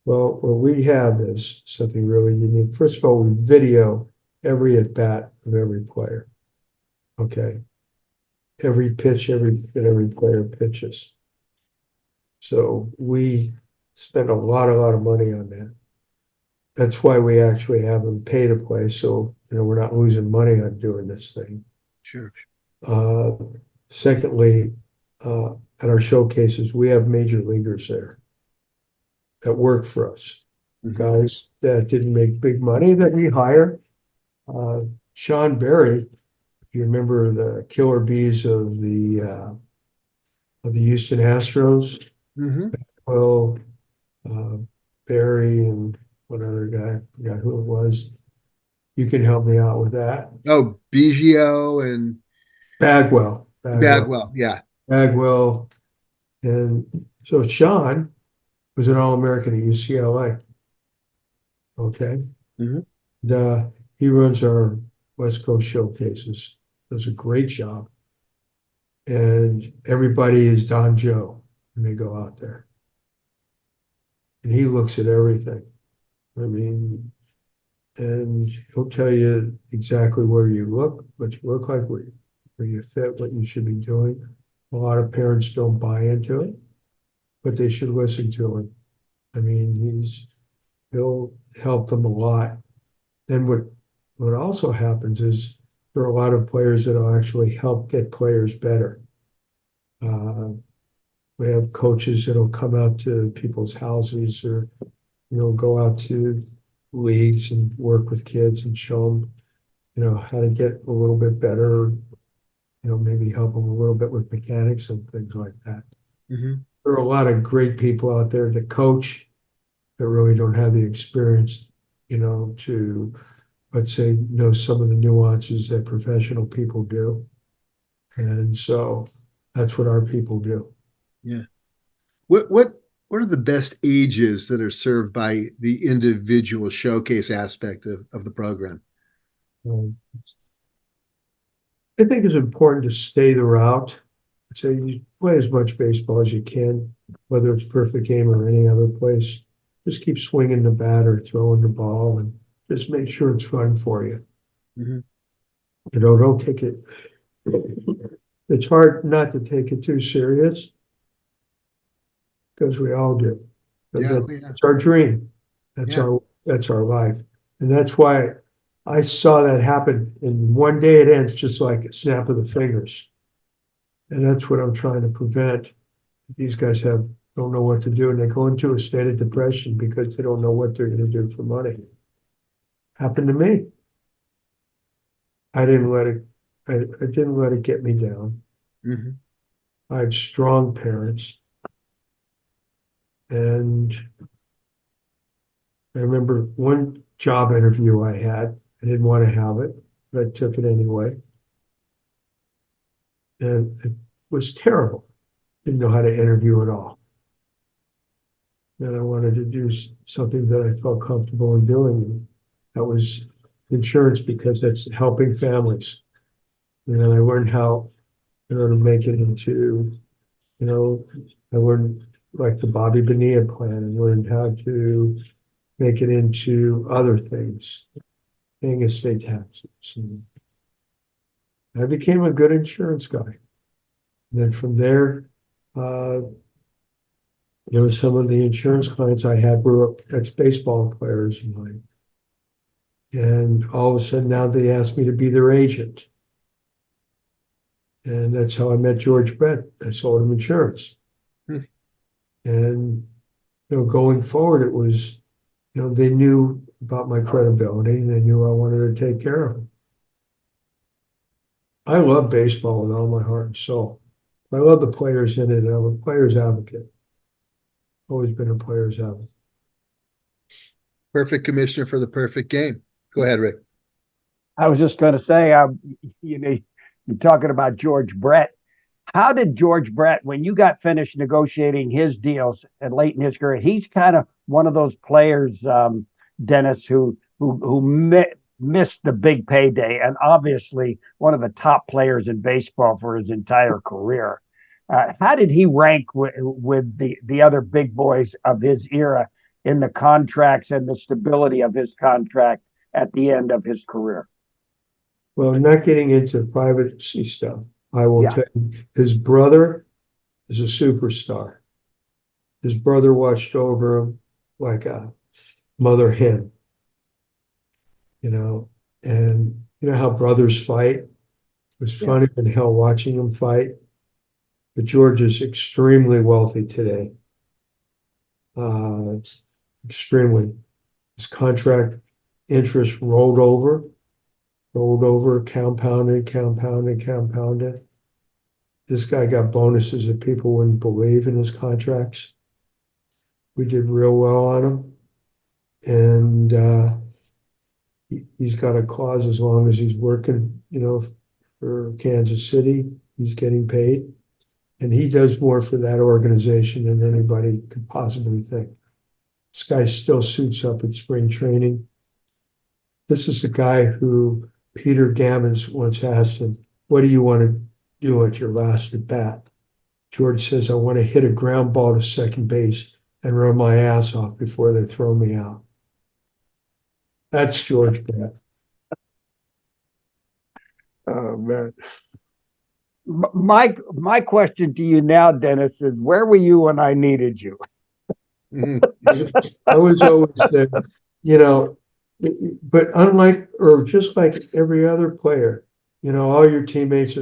Well, what we have is something really unique. First of all, we video every at bat of every player. Okay. Every pitch, every player pitches. So we spend a lot of money on that. That's why we actually have them pay to play. So, we're not losing money on doing this thing. Sure. Secondly, at our showcases, we have major leaguers there that work for us. Mhm. Guys that didn't make big money that we hire. Sean Berry, if you remember the killer bees of the Houston Astros, Hmm. well, uh, Barry and one other guy, I forgot who it was. You can help me out with that. Oh, Biggio and Bagwell. Yeah. Bagwell. And so Sean was an All-American at UCLA. Okay. Hmm. And, he runs our West Coast showcases. Does a great job. And everybody is Don Joe when they go out there. And he looks at everything. I mean, and he'll tell you exactly where you look, what you look like, where you fit, what you should be doing. A lot of parents don't buy into it, but they should listen to him. I mean, he'll help them a lot. Then what also happens is there are a lot of players that will actually help get players better. Uh, we have coaches that'll come out to people's houses or, go out to leagues and work with kids and show them, how to get a little bit better, maybe help them a little bit with mechanics and things like that. Hmm. There are a lot of great people out there that coach that really don't have the experience, to, let's say, know some of the nuances that professional people do. And so that's what our people do. Yeah. What are the best ages that are served by the individual showcase aspect of the program? Um, I think it's important to stay the route. So you play as much baseball as you can, whether it's perfect game or any other place. Just keep swinging the bat or throwing the ball and just make sure it's fun for you. Hmm. Don't take it. It's hard not to take it too serious because we all do. But Yeah, oh, yeah, that's our dream. yeah. That's our life. And that's why I saw that happen. And one day it ends just like a snap of the fingers. And that's what I'm trying to prevent. These guys don't know what to do, and they go into a state of depression because they don't know what they're going to do for money. Happened to me. I didn't let it. I didn't let it get me down. Hmm. I had strong parents, and I remember one job interview I had. I didn't want to have it, but I took it anyway, and it was terrible. Didn't know how to interview at all. And I wanted to do something that I felt comfortable in doing. That was insurance because that's helping families. And then I learned how, to make it into, I learned like the Bobby Bonilla plan and learned how to make it into other things, paying estate taxes. And I became a good insurance guy. And then from there, uh, some of the insurance clients I had were ex-baseball players of mine. And all of a sudden now they asked me to be their agent. And that's how I met George Brett. I sold him insurance. Hmm. And, going forward, it was, they knew about my credibility and they knew I wanted to take care of them. I love baseball with all my heart and soul. I love the players in it. I'm a player's advocate. Always been a player's advocate. Perfect commissioner for the perfect game. Go ahead, Rick. I was just going to say, you're talking about George Brett. How did George Brett, when you got finished negotiating his deals and late in his career, he's kind of one of those players, Dennis, who missed the big payday, and obviously one of the top players in baseball for his entire career. How did he rank with the other big boys of his era in the contracts and the stability of his contract at the end of his career? Well, not getting into privacy stuff, I will Yeah. tell you, his brother is a superstar. His brother watched over him like a mother hen, and you know how brothers fight? It was Yeah. funny in hell watching them fight. But George is extremely wealthy today. It's extremely. His contract interest rolled over. rolled over, compounded. This guy got bonuses that people wouldn't believe in his contracts. We did real well on him. And he's got a clause as long as he's working, for Kansas City, he's getting paid. And he does more for that organization than anybody could possibly think. This guy still suits up at spring training. This is the guy who Peter Gammons once asked him, what do you want to do at your last at bat? George says, I want to hit a ground ball to second base and run my ass off before they throw me out. That's George Brett. Oh man. My question to you now, Dennis, is where were you when I needed you? I was always there, but just like every other player, all your teammates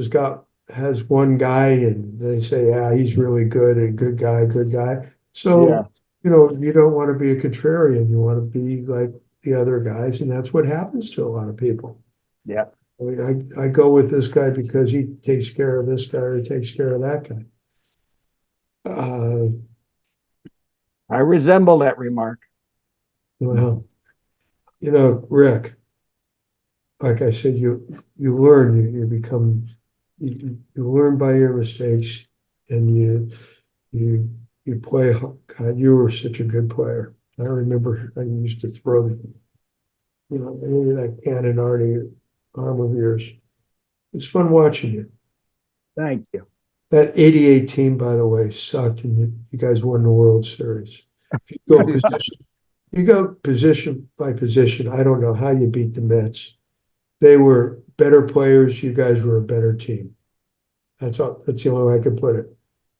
has one guy and they say, yeah, he's really good and good guy. So, Yeah. You don't want to be a contrarian. You want to be like the other guys. And that's what happens to a lot of people. Yeah. I mean, I go with this guy because he takes care of this guy or he takes care of that guy. I resemble that remark. Well, Rick, like I said, you learn, you become, you learn by your mistakes, and you play. God, you were such a good player. I remember I used to throw that cannon arm of yours. It's fun watching you. Thank you. That '88 team, by the way, sucked, and you guys won the World Series. If you go position by position, I don't know how you beat the Mets. They were better players. You guys were a better team. That's all. That's the only way I can put it.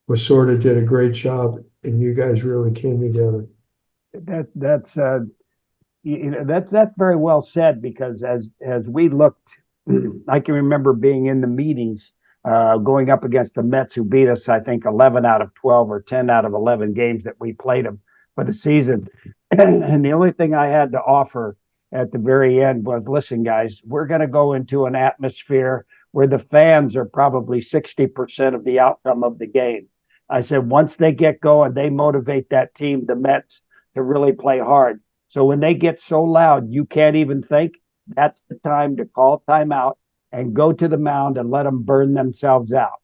Lasorda did a great job, and you guys really came together. That's that's very well said, because as we looked, I can remember being in the meetings, going up against the Mets, who beat us, I think, 11 out of 12 or 10 out of 11 games that we played them for the season. And the only thing I had to offer at the very end was, listen, guys, we're going to go into an atmosphere where the fans are probably 60% of the outcome of the game. I said, once they get going, they motivate that team, the Mets, to really play hard. So when they get so loud, you can't even think, that's the time to call timeout and go to the mound and let them burn themselves out.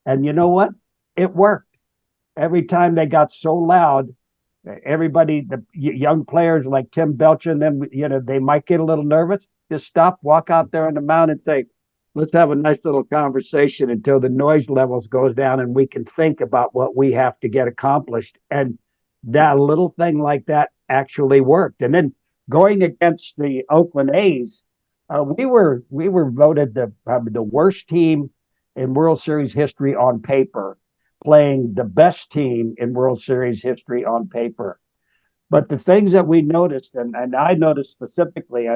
And you know what? It worked. Every time they got so loud, everybody, the young players like Tim Belcher, and then, they might get a little nervous. Just stop, walk out there on the mound and say, let's have a nice little conversation until the noise levels goes down and we can think about what we have to get accomplished. And that little thing like that actually worked. And then going against the Oakland A's, we were voted the worst team in World Series history on paper, playing the best team in World Series history on paper. But the things that we noticed, and I noticed specifically,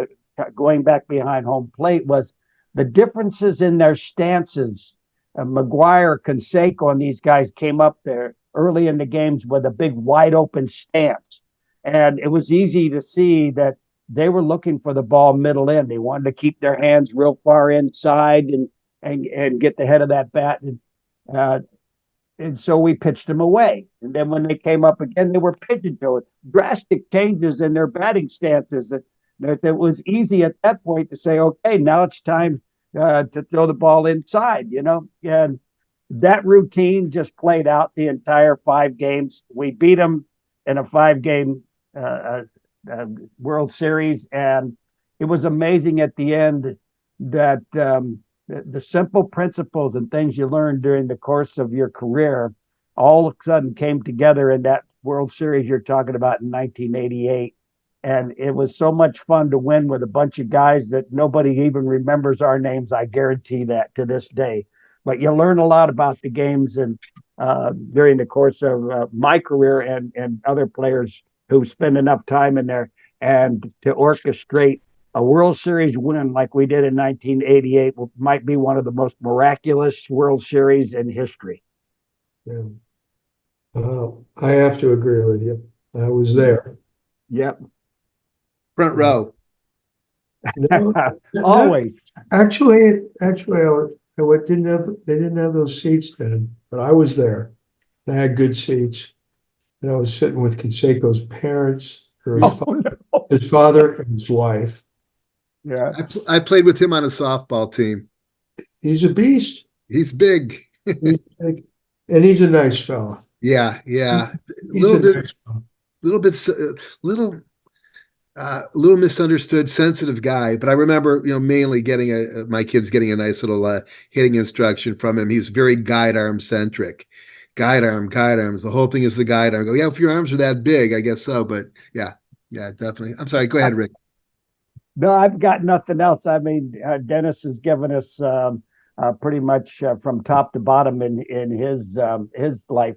going back behind home plate, was the differences in their stances. McGuire, Canseco, and these guys came up there early in the games with a big wide open stance. And it was easy to see that they were looking for the ball middle in. They wanted to keep their hands real far inside and get the head of that bat. And so we pitched them away. And then when they came up again, they were pigeon-toed. Drastic changes in their batting stances. It was easy at that point to say, okay, now it's time to throw the ball inside, And that routine just played out the entire 5 games. We beat them in a 5-game World Series. And it was amazing at the end that the simple principles and things you learned during the course of your career all of a sudden came together in that World Series you're talking about in 1988. And it was so much fun to win with a bunch of guys that nobody even remembers our names. I guarantee that to this day. But you learn a lot about the games and during the course of my career and other players who spend enough time in there, and to orchestrate a World Series win like we did in 1988 might be one of the most miraculous World Series in history. Yeah. I have to agree with you. I was there. Yep. Front row. No, no, Always. they didn't have those seats then, but I was there. I had good seats. And I was sitting with Canseco's parents, or Oh no. his father and his wife. Yeah. I played with him on a softball team. He's a beast. He's big. He's big. And he's a nice fella. Yeah, yeah. A He's little a bit, nice fella. little bit, little, little misunderstood, sensitive guy. But I remember, mainly getting my kids getting a nice little hitting instruction from him. He's very guide arm centric. Guide arms. The whole thing is the guide arm. I go, yeah, if your arms are that big, I guess so. But yeah, yeah, definitely. I'm sorry. Go ahead, Rick. No, I've got nothing else. I mean, Dennis has given us pretty much from top to bottom in his life.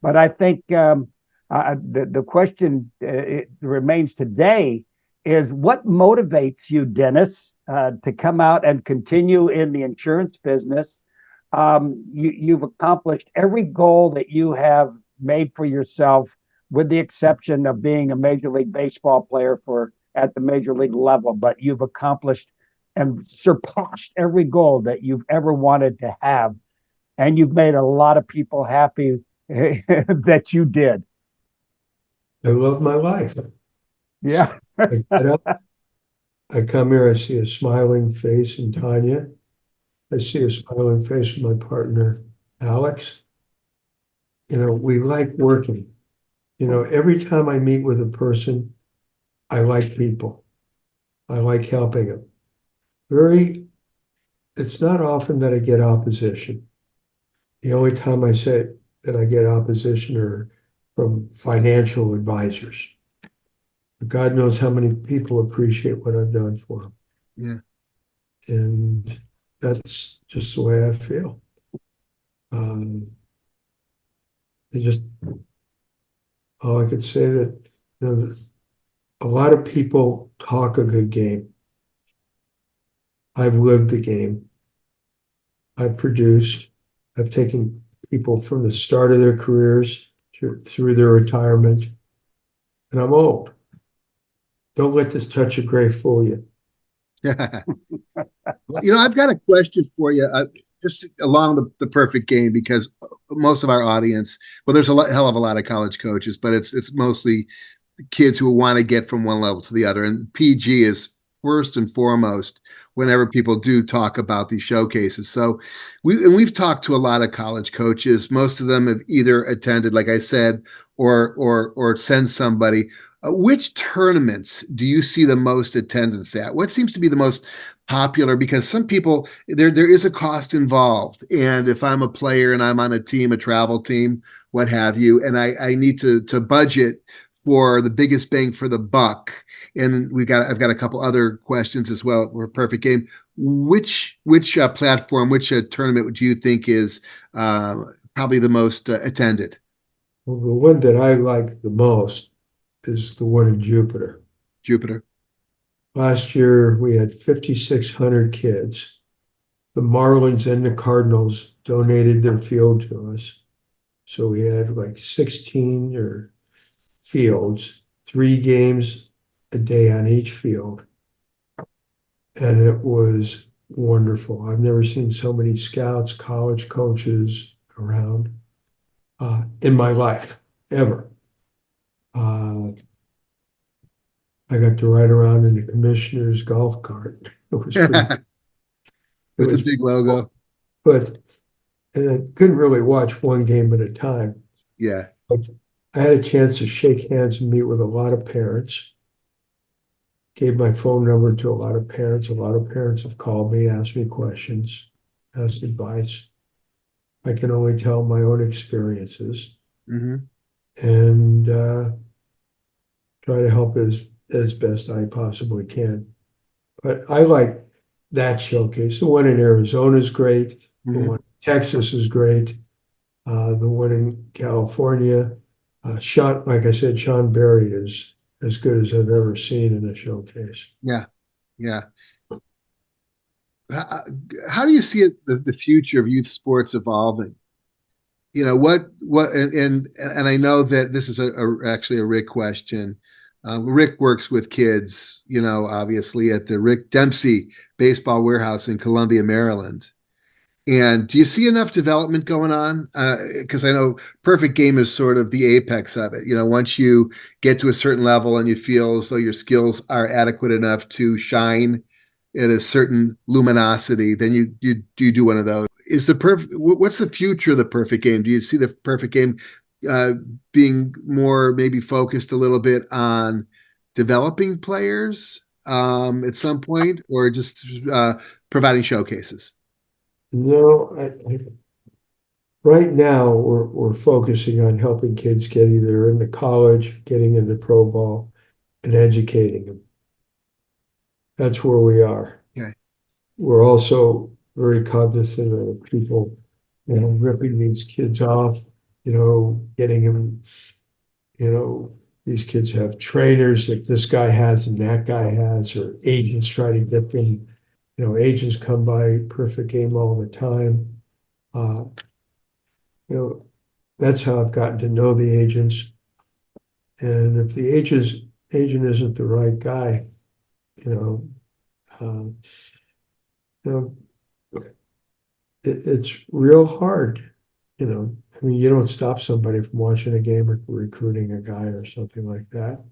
But I think the question it remains today is what motivates you, Dennis, to come out and continue in the insurance business. You've accomplished every goal that you have made for yourself, with the exception of being a Major League Baseball player for at the major league level, but you've accomplished and surpassed every goal that you've ever wanted to have. And you've made a lot of people happy that you did. I love my life. Yeah. I get up, I come here, I see a smiling face in Tanya. I see a smiling face with my partner, Alex. We like working. Every time I meet with a person, I like people. I like helping them. It's not often that I get opposition. The only time I say that I get opposition are from financial advisors. But God knows how many people appreciate what I've done for them. Yeah. And that's just the way I feel. All I could say that, a lot of people talk a good game. I've lived the game. I've produced. I've taken people from the start of their careers through their retirement. And I'm old. Don't let this touch of gray fool you. I've got a question for you, just along the perfect game, because most of our audience, well, there's hell of a lot of college coaches, but it's mostly kids who want to get from one level to the other. And PG is first and foremost whenever people do talk about these showcases. So we've talked to a lot of college coaches. Most of them have either attended, like I said, or send somebody. Which tournaments do you see the most attendance at? What seems to be the most popular? Because some people, there is a cost involved, and if I'm a player and I'm on a team, a travel team, what have you, and I need to budget for the biggest bang for the buck. And I've got a couple other questions as well. We're a perfect game. Which platform, which tournament do you think is probably the most attended? Well, the one that I like the most is the one in Jupiter. Jupiter. Last year, we had 5,600 kids. The Marlins and the Cardinals donated their field to us. So we had like 16 or fields, 3 games a day on each field. And it was wonderful. I've never seen so many scouts, college coaches around in my life, ever. I got to ride around in the commissioner's golf cart. It was pretty. With the big logo. And I couldn't really watch one game at a time. Yeah. But I had a chance to shake hands and meet with a lot of parents. Gave my phone number to a lot of parents. A lot of parents have called me, asked me questions, asked advice. I can only tell my own experiences. Mm-hmm. And try to help as best I possibly can. But I like that showcase. The one in Arizona is great. Mm-hmm. The one in Texas is great. The one in California, like I said, Sean Berry is as good as I've ever seen in a showcase. Yeah, yeah. How do you see it, the future of youth sports evolving? What and I know that this is actually a Rick question. Rick works with kids, obviously at the Rick Dempsey Baseball Warehouse in Columbia, Maryland. And do you see enough development going on? Because I know perfect game is sort of the apex of it. Once you get to a certain level and you feel as though your skills are adequate enough to shine at a certain luminosity, then you do one of those. What's the future of the perfect game? Do you see the perfect game uh, being more maybe focused a little bit on developing players at some point, or just providing showcases? No, right now we're focusing on helping kids get either into college, getting into pro ball, and educating them. That's where we are. Okay. We're also very cognizant of people, ripping these kids off, getting them, these kids have trainers that this guy has and that guy has, or agents try to get them. Agents come by perfect game all the time. Uh, that's how I've gotten to know the agents. And if the agent isn't the right guy, you know, uh, you know, it's real hard. I mean, you don't stop somebody from watching a game or recruiting a guy or something like that.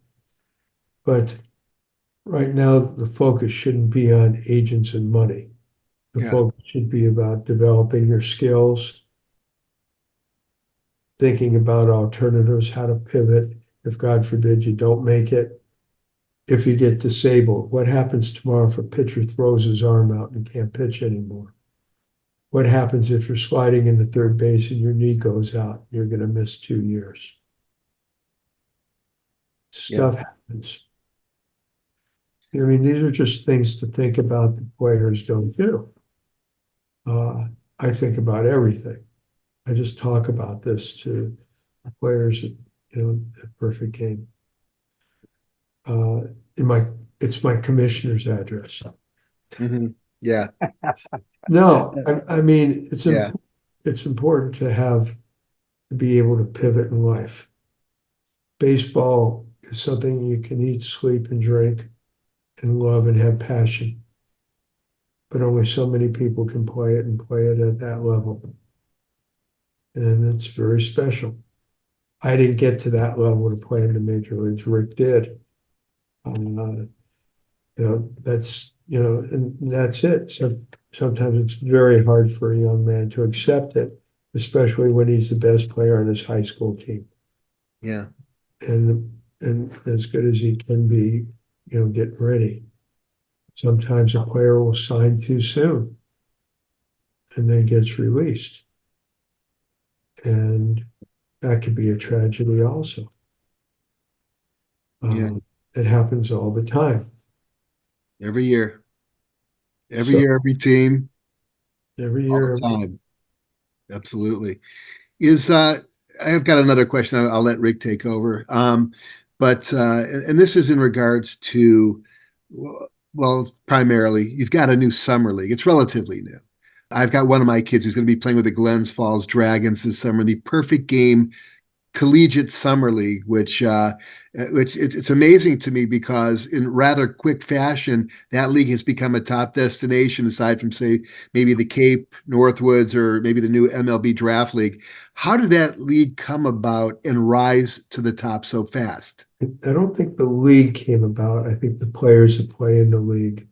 But right now, the focus shouldn't be on agents and money. The Yeah. focus should be about developing your skills, thinking about alternatives, how to pivot if God forbid you don't make it. If you get disabled, what happens tomorrow if a pitcher throws his arm out and can't pitch anymore? What happens if you're sliding into third base and your knee goes out? You're going to miss 2 years. Yeah. Stuff happens. I mean, these are just things to think about that players don't do. I think about everything. I just talk about this to players at, at Perfect Game. It's my commissioner's address. Mm-hmm. Yeah. No, I mean, Yeah. it's important to be able to pivot in life. Baseball is something you can eat, sleep, and drink, and love and have passion. But only so many people can play it and play it at that level. And it's very special. I didn't get to that level to play in the major leagues. Rick did. And that's it. So sometimes it's very hard for a young man to accept it, especially when he's the best player on his high school team. Yeah. And as good as he can be, getting ready. Sometimes a player will sign too soon and then gets released. And that could be a tragedy also. Yeah. It happens all the time. Every year. Every So year, every team, every all year, the time. Absolutely. Is I've got another question. I'll let Rick take over. But and this is in regards to, well, primarily, you've got a new summer league. It's relatively new. I've got one of my kids who's going to be playing with the Glens Falls Dragons this summer. The Perfect Game Collegiate Summer League, which it's amazing to me because in rather quick fashion, that league has become a top destination aside from, say, maybe the Cape Northwoods or maybe the new MLB Draft League. How did that league come about and rise to the top so fast? I don't think the league came about. I think the players that play in the league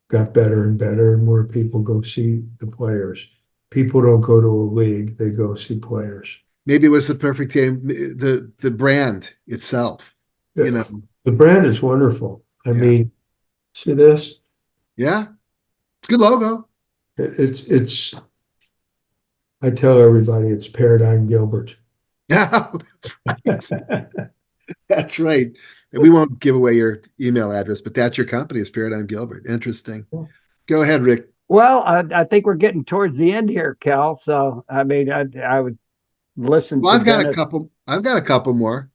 got better and better, and more people go see the players. People don't go to a league, they go see players. Maybe it was the Perfect Game, the brand itself. The brand is wonderful. I mean, see this? Yeah, it's a good logo. It's I tell everybody it's Paradigm Gilbert. Yeah, that's right. That's right. And we won't give away your email address, but that's your company is Paradigm Gilbert. Interesting. Go ahead, Rick. Well, I think we're getting towards the end here, Cal. So I mean, I would listen Well, to I've got a Dennis. couple. I've got a couple more.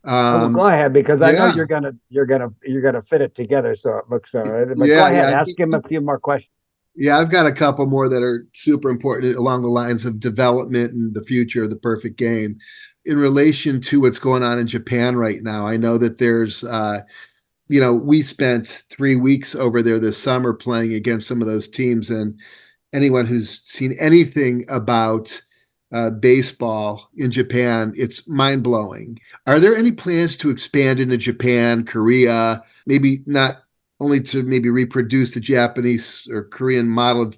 Oh, well, go Um, ahead because I know yeah, you're gonna fit it together. So it looks all right. But go yeah, ahead, yeah. ask him a few more questions. Yeah, I've got a couple more that are super important along the lines of development and the future of the perfect game. In relation to what's going on in Japan right now, I know that there's, we spent 3 weeks over there this summer playing against some of those teams, and anyone who's seen anything about baseball in Japan, it's mind blowing. Are there any plans to expand into Japan, Korea, maybe not only to maybe reproduce the Japanese or Korean model of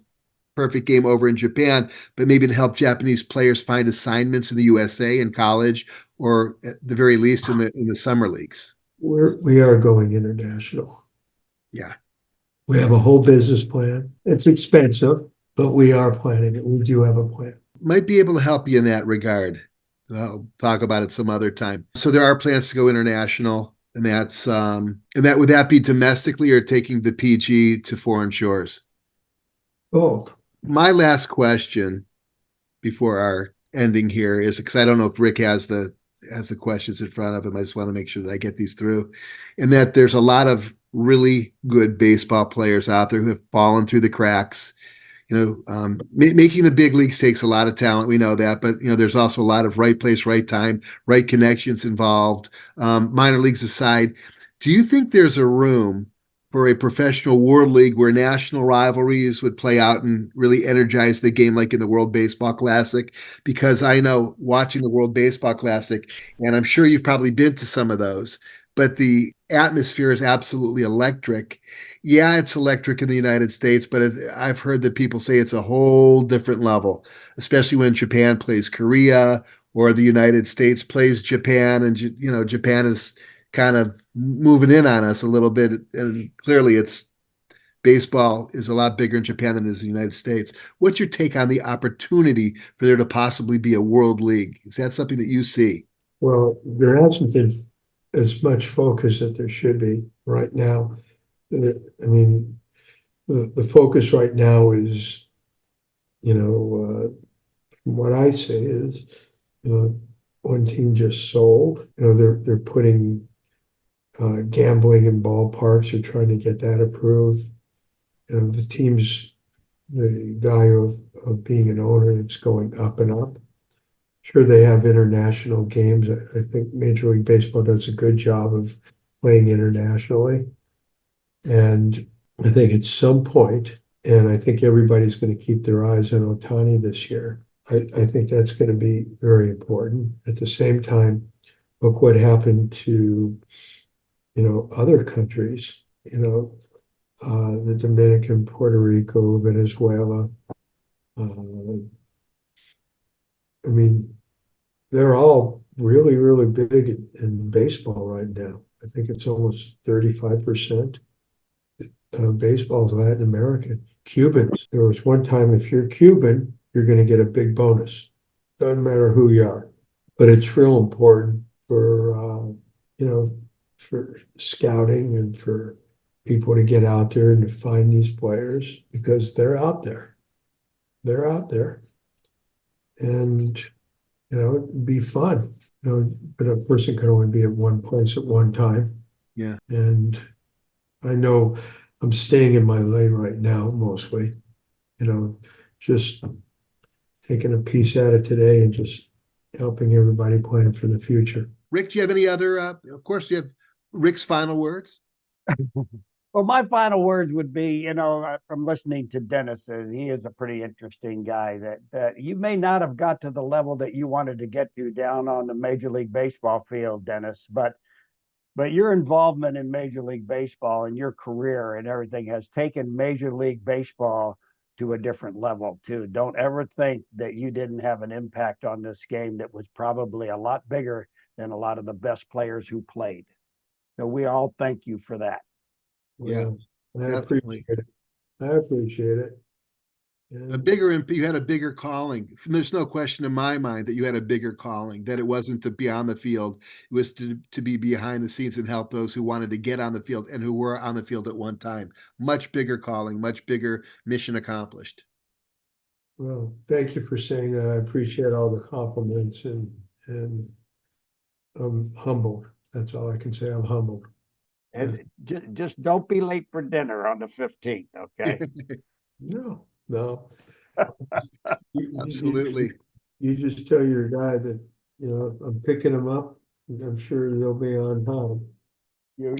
perfect game over in Japan, but maybe to help Japanese players find assignments in the USA in college, or at the very least in the summer leagues? We are going international. Yeah. We have a whole business plan. It's expensive, but we are planning it. We do have a plan. Might be able to help you in that regard. I'll talk about it some other time. So there are plans to go international, and that would that be domestically or taking the PG to foreign shores? Both. My last question before our ending here is, because I don't know if Rick has the questions in front of him. I just want to make sure that I get these through, and that there's a lot of really good baseball players out there who have fallen through the cracks. Making the big leagues takes a lot of talent. We know that, but there's also a lot of right place, right time, right connections involved. Minor leagues aside, do you think there's a room for a professional world league where national rivalries would play out and really energize the game, like in the World Baseball Classic? Because I know watching the World Baseball Classic, and I'm sure you've probably been to some of those, but the atmosphere is absolutely electric. Yeah, it's electric in the United States, but I've heard that people say it's a whole different level, especially when Japan plays Korea or the United States plays Japan, and Japan is kind of moving in on us a little bit. And clearly, it's baseball is a lot bigger in Japan than it is in the United States. What's your take on the opportunity for there to possibly be a world league? Is that something that you see? Well, there hasn't been as much focus that there should be right now. I mean, the focus right now is, from what I say is, one team just sold. They're putting gambling in ballparks. They're trying to get that approved. The teams, the value of being an owner, it's going up and up. Sure, they have international games. I think Major League Baseball does a good job of playing internationally. And I think at some point, and I think everybody's going to keep their eyes on Ohtani this year. I think that's going to be very important. At the same time, look what happened to, other countries, the Dominican, Puerto Rico, Venezuela. I mean, they're all really, really big in baseball right now. I think it's almost 35% of baseball is Latin American. Cubans. There was one time, if you're Cuban, you're going to get a big bonus. Doesn't matter who you are. But it's real important for scouting and for people to get out there and to find these players because they're out there. They're out there. And, it'd be fun. But a person can only be at one place at one time. Yeah. And I know I'm staying in my lane right now, mostly, just taking a piece out of today and just helping everybody plan for the future. Rick, do you have any other? Of course, you have Rick's final words. Well, my final words would be, from listening to Dennis, he is a pretty interesting guy that you may not have got to the level that you wanted to get to down on the Major League Baseball field, Dennis, but your involvement in Major League Baseball and your career and everything has taken Major League Baseball to a different level too. Don't ever think that you didn't have an impact on this game that was probably a lot bigger than a lot of the best players who played. So we all thank you for that. Yeah, Well, I definitely. appreciate it. I appreciate it. You had a bigger calling. There's no question in my mind that you had a bigger calling, that it wasn't to be on the field. It was to be behind the scenes and help those who wanted to get on the field and who were on the field at one time. Much bigger calling, much bigger mission accomplished. Well, thank you for saying that. I appreciate all the compliments and I'm humbled. That's all I can say. I'm humbled. And just don't be late for dinner on the 15th, okay? No, no. Absolutely. You just tell your guy that, I'm picking him up, and I'm sure they'll be on time.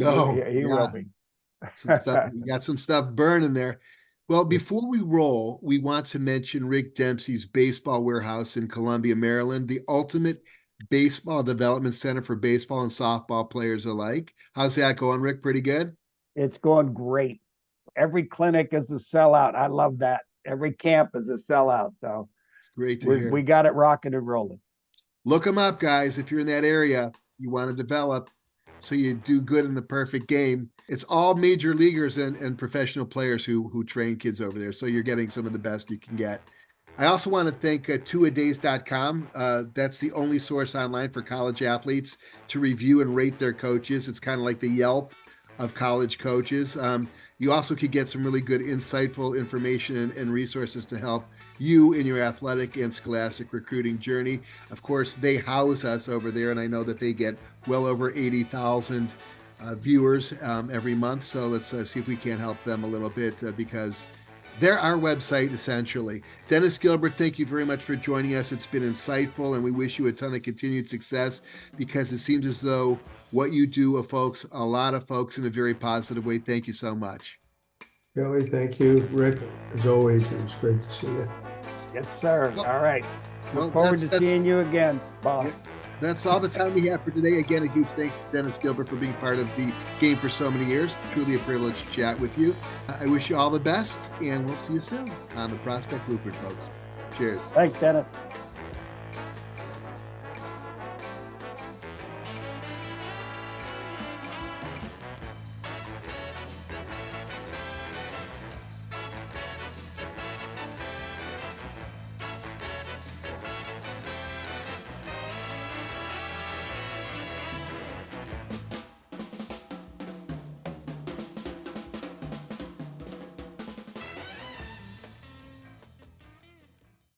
Oh, He will yeah. be. Some stuff, we got some stuff burning there. Well, before we roll, we want to mention Rick Dempsey's Baseball Warehouse in Columbia, Maryland, the ultimate baseball development center for baseball and softball players alike. How's that going, Rick? Pretty good? It's going great. Every clinic is a sellout. I love that. Every camp is a sellout. So It's great to we hear. got it rocking and rolling. Look them up, guys. If you're in that area, you want to develop so you do good in the perfect game. It's all major leaguers and professional players who train kids over there. So you're getting some of the best you can get. I also want to thank twoadays.com. That's the only source online for college athletes to review and rate their coaches. It's kind of like the Yelp of college coaches. You also could get some really good, insightful information and resources to help you in your athletic and scholastic recruiting journey. Of course, they house us over there, and I know that they get well over 80,000 viewers every month. So let's see if we can help them a little bit because they're our website, essentially. Dennis Gilbert, thank you very much for joining us. It's been insightful, and we wish you a ton of continued success because it seems as though what you do affects a lot of folks in a very positive way. Thank you so much. Kelly, thank you. Rick, as always, it was great to see you. Yes, sir. Well, All right. well, Look forward to seeing you again, Bob. Yeah, that's all the time we have for today. Again, a huge thanks to Dennis Gilbert for being part of the game for so many years. Truly a privilege to chat with you. I wish you all the best, and we'll see you soon on the Prospect Blueprint, folks. Cheers. Thanks, Dennis.